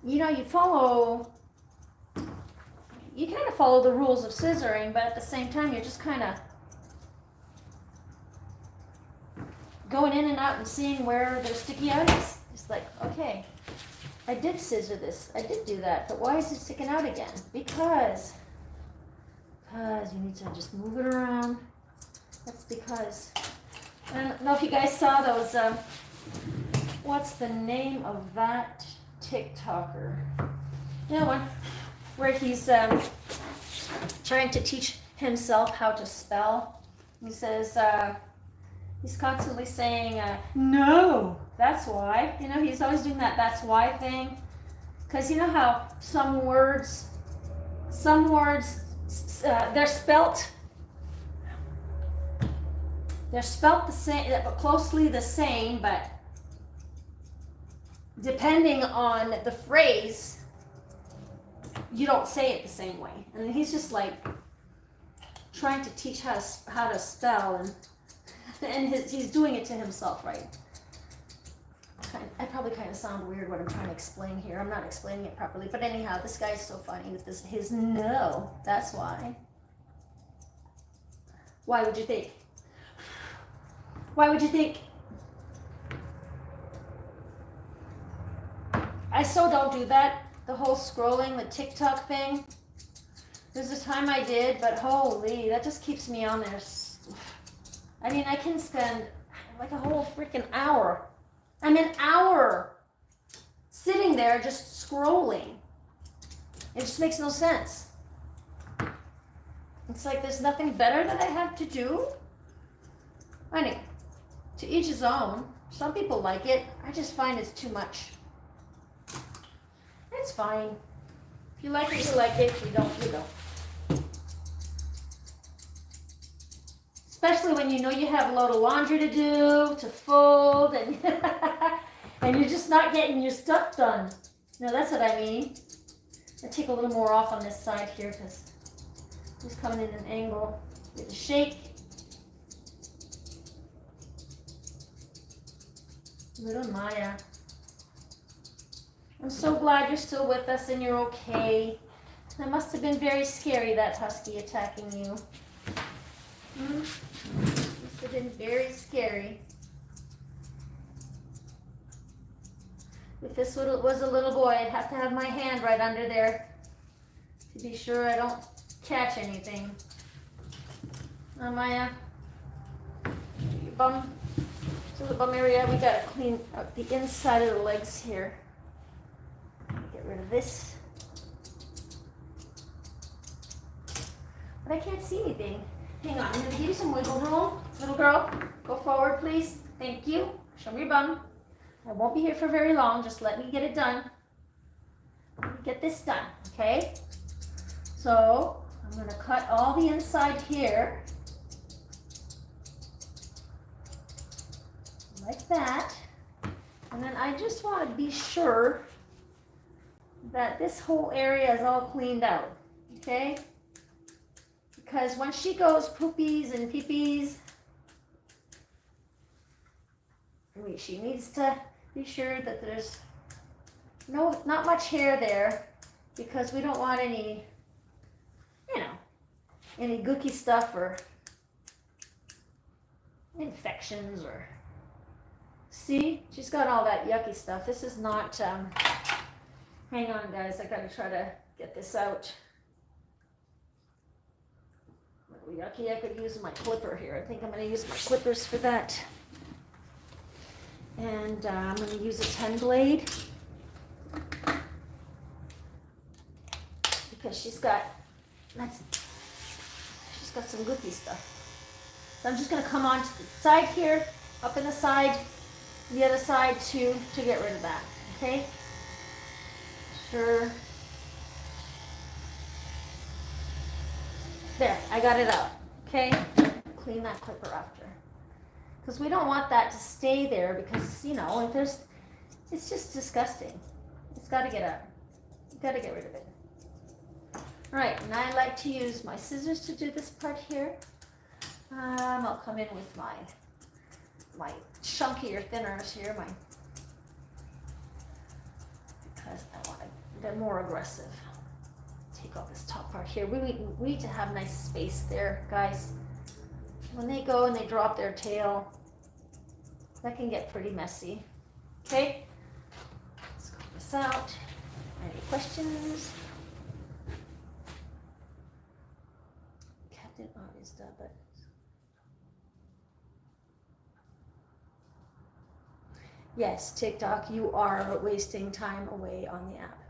you know, you kind of follow the rules of scissoring, but at the same time, you're just kind of going in and out and seeing where there's sticky items. It's like, okay, I did scissor this, I did do that, but why is it sticking out again? Because you need to just move it around. That's because, I don't know if you guys saw those, what's the name of that TikToker? You know, one where he's trying to teach himself how to spell. He says, he's constantly saying, no, that's why. You know, he's always doing that that's why thing. Because you know how some words, they're spelt the same, closely the same, but depending on the phrase, you don't say it the same way. And he's just like trying to teach how to spell, and he's doing it to himself, right? I probably kind of sound weird what I'm trying to explain here. I'm not explaining it properly, but anyhow, this guy's so funny with his no. That's why. Why would you think? Why would you think? I so don't do that. The whole scrolling, the TikTok thing. There's a time I did, but holy, that just keeps me on there. I mean, I can spend like a whole freaking hour. An hour sitting there just scrolling. It just makes no sense. It's like there's nothing better that I have to do. Anyway, to each his own. Some people like it. I just find it's too much. It's fine. If you like it, you like it. If you don't, you don't. Especially when you know you have a load of laundry to do, to fold, and and you're just not getting your stuff done. No, that's what I mean. I take a little more off on this side here because it's coming in an angle. Get a shake. Little Maya. I'm so glad you're still with us and you're okay. That must have been very scary, that husky attacking you. Must have been very scary. If this was a little boy, I'd have to have my hand right under there to be sure I don't catch anything. Maya, your bum. So the bum area, we gotta clean up the inside of the legs here. Get rid of this. But I can't see anything. Hang on, I'm gonna give you some wiggle room. Little girl, go forward, please. Thank you. Show me your bum. I won't be here for very long. Just let me get it done. Get this done, okay? So I'm gonna cut all the inside here. Like that. And then I just want to be sure that this whole area is all cleaned out, okay? Because when she goes poopies and peepees, she needs to be sure that there's not much hair there, because we don't want any, any gooky stuff or infections or See, she's got all that yucky stuff. This is not, hang on guys, I gotta try to get this out. A little yucky, I could use my clipper here. I think I'm gonna use my clippers for that. And I'm gonna use a 10 blade. Because she's got some goopy stuff. So I'm just gonna come on to the side here, up in the side, the other side too, to get rid of that, okay? Sure. There, I got it out, okay? Clean that clipper after. Because we don't want that to stay there because, you know, it's just disgusting. It's gotta get out. You gotta get rid of it. All right, and I like to use my scissors to do this part here. I'll come in with my chunkier thinners here, because I want to, they're more aggressive. Take off this top part here. We need to have nice space there, guys. When they go and they drop their tail, that can get pretty messy. Okay, let's cut this out. Any questions? Captain is done, but yes, TikTok, you are wasting time away on the app.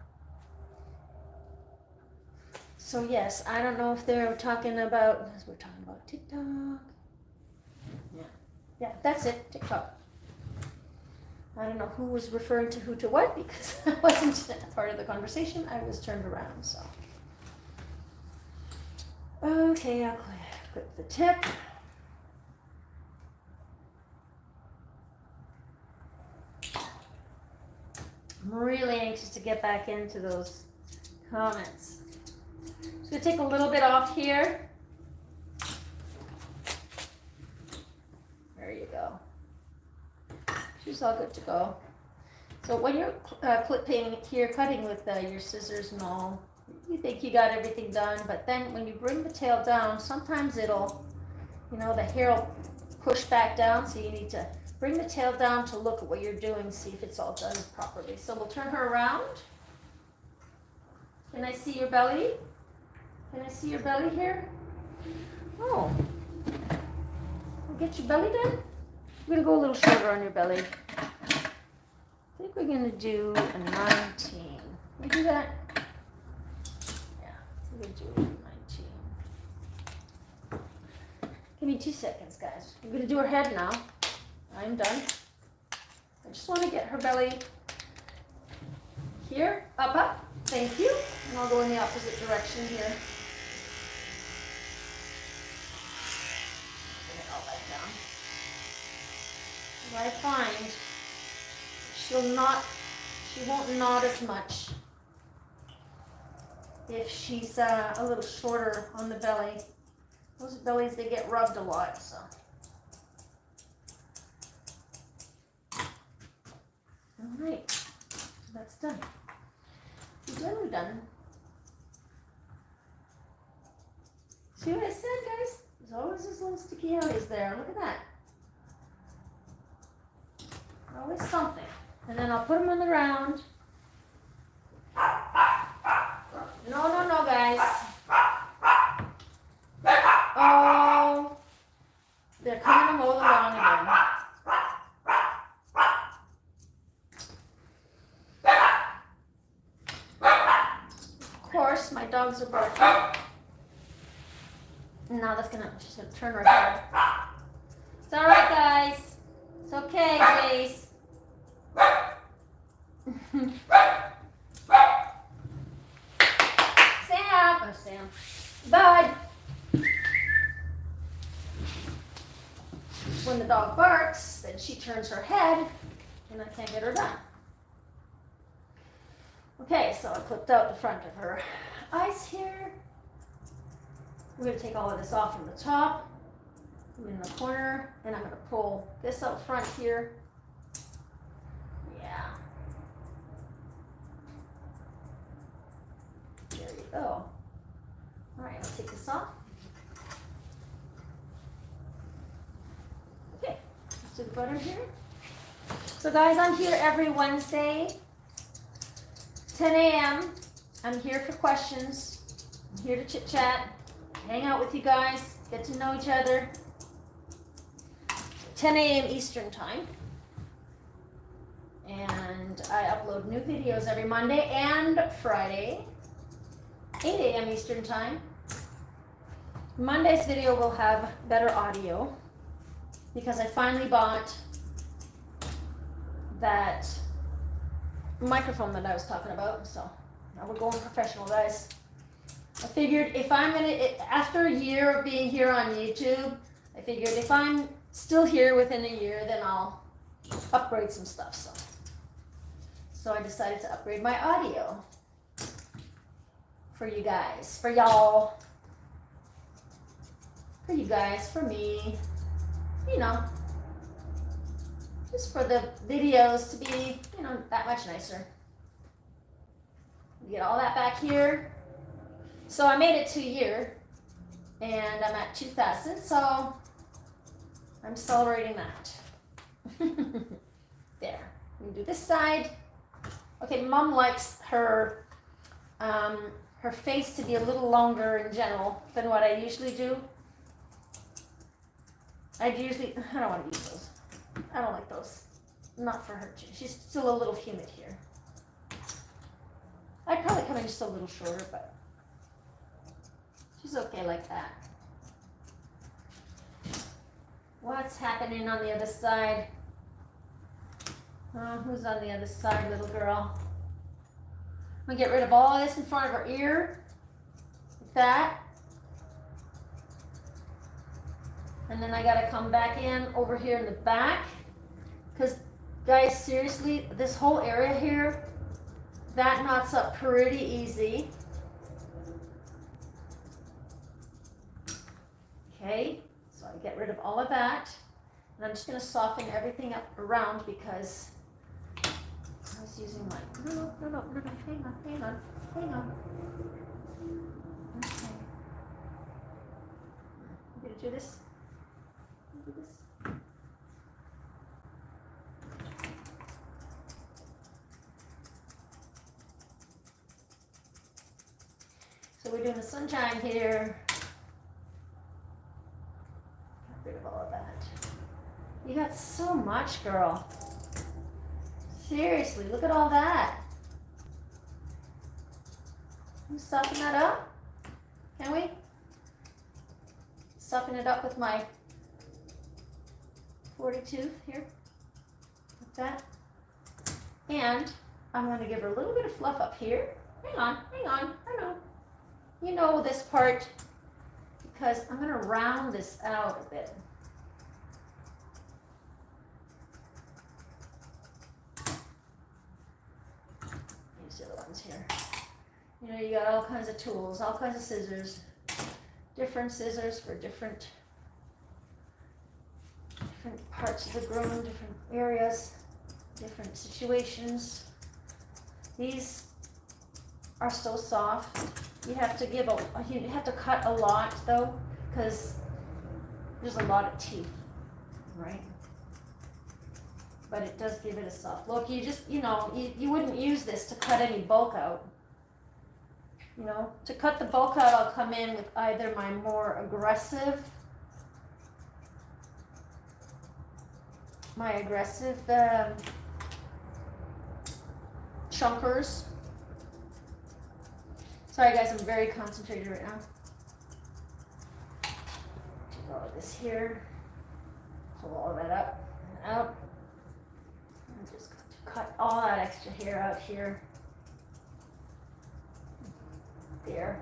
So yes, I don't know if they're talking about, we're talking about TikTok. Yeah, that's it, TikTok. I don't know who was referring to who to what because I wasn't part of the conversation. I was turned around, so. Okay, I'll clip the tip. I'm really anxious to get back into those comments. Just gonna take a little bit off here. There you go. She's all good to go. So when you're clipping here, cutting with your scissors and all, you think you got everything done, but then when you bring the tail down, sometimes it'll, you know, the hair will push back down, so you need to bring the tail down to look at what you're doing, see if it's all done properly. So we'll turn her around. Can I see your belly? Can I see your belly here? Oh. We'll get your belly done. We're gonna go a little shorter on your belly. I think we're gonna do a 19. Can we do that? Yeah, we're gonna do 19. Give me 2 seconds, guys. We're gonna do her head now. I'm done. I just want to get her belly here, up. Thank you. And I'll go in the opposite direction here. Bring it all back down. What I find, she won't knot as much if she's a little shorter on the belly. Those bellies, they get rubbed a lot, so. All right, so that's done. We're done. See what I said, guys? There's always this little sticky outies there. Look at that. Always something. And then I'll put them on the ground. No, guys. Oh, they're coming to mow the lawn again. Of course, my dogs are barking. Now she's gonna turn her head. It's all right, guys. It's okay, Jace. Sam. Bud. When the dog barks, then she turns her head, and I can't get her done. Okay, so I clipped out the front of her eyes here. We're going to take all of this off from the top. I'm in the corner, and I'm going to pull this out front here. Yeah. There you go. All right, I'll take this off. Okay, let's do the butter here. So guys, I'm here every Wednesday, 10 a.m. I'm here for questions. I'm here to chit chat, hang out with you guys, get to know each other. 10 a.m. Eastern time. And I upload new videos every Monday and Friday, 8 a.m. Eastern time. Monday's video will have better audio because I finally bought that microphone that I was talking about. So now we're going professional, guys. I figured if I'm after a year of being here on YouTube, I figured if I'm still here within a year, then I'll upgrade some stuff. So I decided to upgrade my audio for you guys, for y'all, for you guys, for me, you know, just for the videos to be, you know, that much nicer. Get all that back here. So I made it to a year, and I'm at 2,000, so I'm celebrating that. There. We do this side. Okay, Mom likes her face to be a little longer in general than what I usually do. I don't want to use those. I don't like those. Not for her. She's still a little humid here. I'd probably come in just a little shorter, but she's okay like that. What's happening on the other side? Who's on the other side, little girl? I'm gonna get rid of all this in front of her ear, like that. And then I gotta come back in over here in the back. Because, guys, seriously, this whole area here, that knots up pretty easy. Okay, so I get rid of all of that. And I'm just gonna soften everything up around because I was using my, no, hang on. Okay. I'm gonna do this. So we're doing the sunshine here. Got rid of all of that. You got so much, girl. Seriously, look at all that. Can we soften that up? Can we? Soften it up with my 42 here, like that. And I'm going to give her a little bit of fluff up here. Hang on, I know. You know this part because I'm going to round this out a bit. These are the ones here. You know, you got all kinds of tools, all kinds of scissors, different scissors for different parts of the groom, different areas, different situations. These are so soft. You have to you have to cut a lot though, because there's a lot of teeth, right? But it does give it a soft look. You just, you wouldn't use this to cut any bulk out. You know, to cut the bulk out, I'll come in with either my more aggressive chunkers. Sorry guys, I'm very concentrated right now. Do all of this here. Pull all of that up and out. I'm just going to cut all that extra hair out here. There.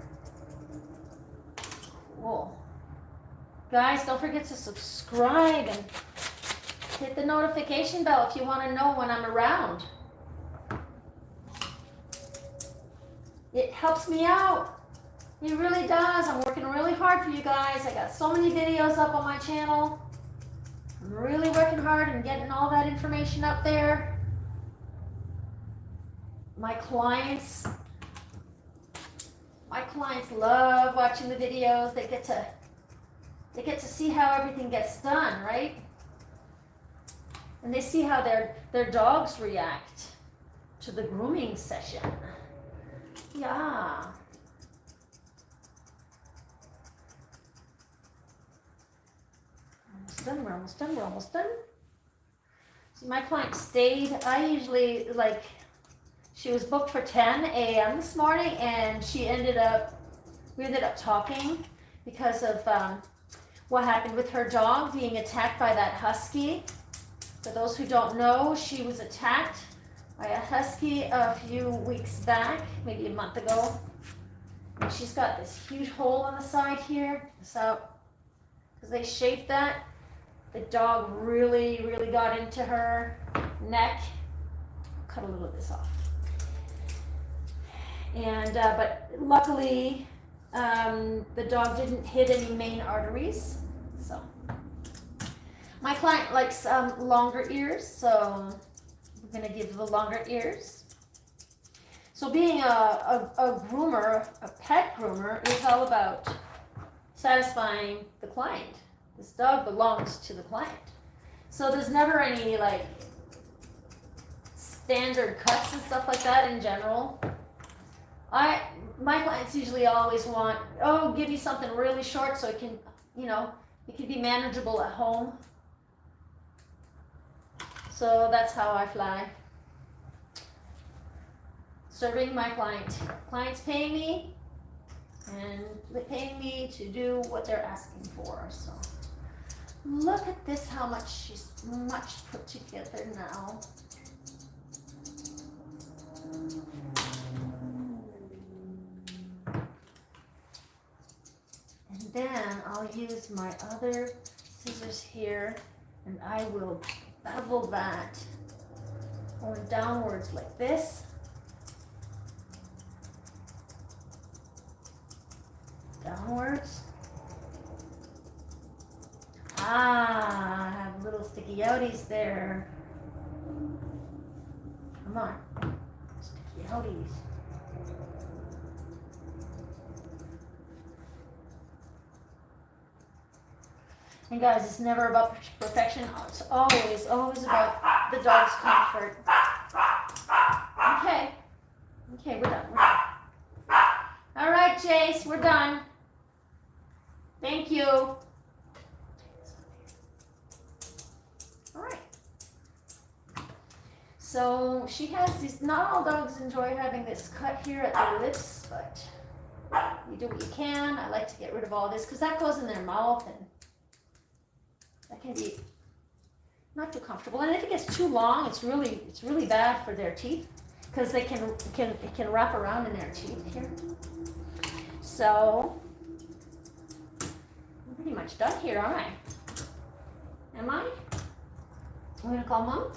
Cool. Guys, don't forget to subscribe and hit the notification bell if you want to know when I'm around. It helps me out. It really does. I'm working really hard for you guys. I got so many videos up on my channel. I'm really working hard and getting all that information up there. My clients love watching the videos. They get to see how everything gets done, right? and they see how their dogs react to the grooming session. Yeah. Almost done, we're almost done, we're almost done. So my client stayed. I usually, like, she was booked for 10 a.m. this morning, and we ended up talking because of what happened with her dog being attacked by that husky. For those who don't know, she was attacked by a husky a few weeks back, maybe a month ago. And she's got this huge hole on the side here. So, because they shaped that, the dog really, really got into her neck. Cut a little of this off. And, but luckily, the dog didn't hit any main arteries. So, my client likes longer ears, so we're gonna give the longer ears. So being a groomer, a pet groomer, is all about satisfying the client. This dog belongs to the client. So there's never any like standard cuts and stuff like that in general. My clients usually always want, give you something really short so it can, it can be manageable at home. So that's how I fly. Serving my client. Client's paying me, and they're paying me to do what they're asking for. So look at this, how much she's much put together now. And then I'll use my other scissors here, and I will bevel that going downwards like this. Downwards. I have little sticky outies there. Come on. Sticky outies. And guys, it's never about perfection. It's always about the dog's comfort. Okay. Okay, we're done. All right, Jace, we're done. Thank you. All right. So she has these, not all dogs enjoy having this cut here at the lips, but you do what you can. I like to get rid of all this because that goes in their mouth, and that can be not too comfortable. And if it gets too long, it's really bad for their teeth because it can wrap around in their teeth here. So I'm pretty much done here, aren't I? Am I? I'm gonna call Mom.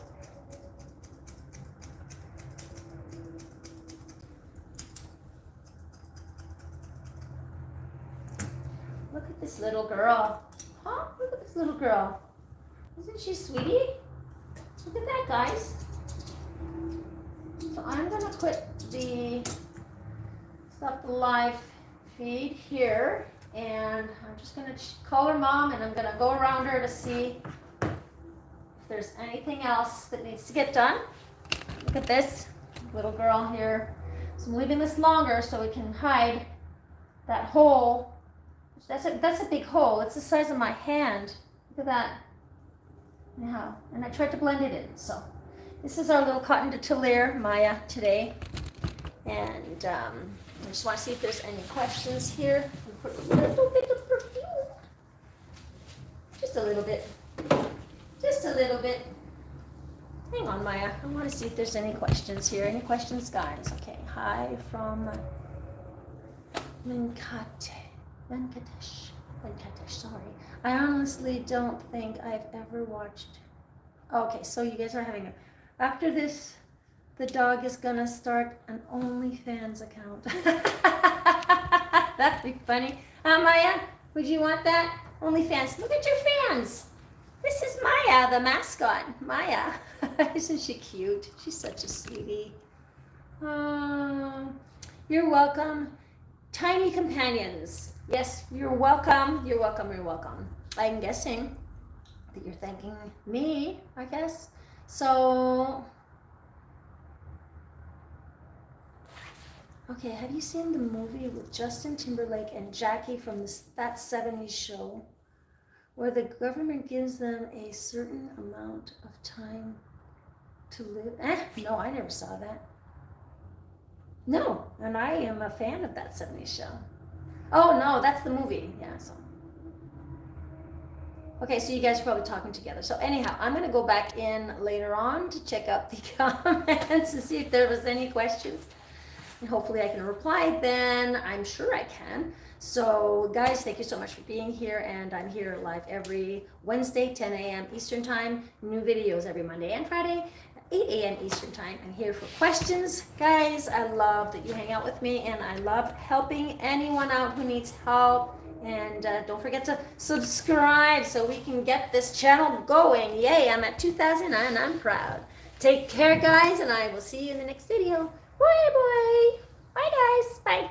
Look at this little girl. Huh? Look at this little girl. Isn't she sweetie? Look at that, guys. So I'm gonna put stop the live feed here, and I'm just gonna call her Mom, and I'm gonna go around her to see if there's anything else that needs to get done. Look at this little girl here. So I'm leaving this longer so we can hide that hole. That's a big hole. It's the size of my hand. Look at that. Yeah, and I tried to blend it in. So this is our little Coton de Tulear Maya today, and I just want to see if there's any questions here. Put a little bit of perfume. Just a little bit. Just a little bit. Hang on, Maya. I want to see if there's any questions here. Any questions, guys? Okay. Hi from Venkatesh, sorry. I honestly don't think I've ever watched. Okay, so you guys are having after this, the dog is gonna start an OnlyFans account. That'd be funny. Maya, would you want that? OnlyFans. Look at your fans. This is Maya, the mascot. Maya. Isn't she cute? She's such a sweetie. You're welcome. Tiny companions. Yes, you're welcome. You're welcome. You're welcome. I'm guessing that you're thanking me, I guess. So, okay, have you seen the movie with Justin Timberlake and Jackie from that 70s show where the government gives them a certain amount of time to live? No, I never saw that. No, and I am a fan of that 70s show. Oh, no, that's the movie. Yeah, so. Okay, so you guys are probably talking together. So anyhow, I'm going to go back in later on to check out the comments to see if there was any questions. And hopefully I can reply then. I'm sure I can. So guys, thank you so much for being here. And I'm here live every Wednesday, 10 a.m. Eastern Time. New videos every Monday and Friday, 8 a.m. Eastern Time. I'm here for questions. Guys, I love that you hang out with me. And I love helping anyone out who needs help. And don't forget to subscribe so we can get this channel going. Yay, I'm at 2,000 and I'm proud. Take care, guys, and I will see you in the next video. Bye, bye. Bye, guys. Bye.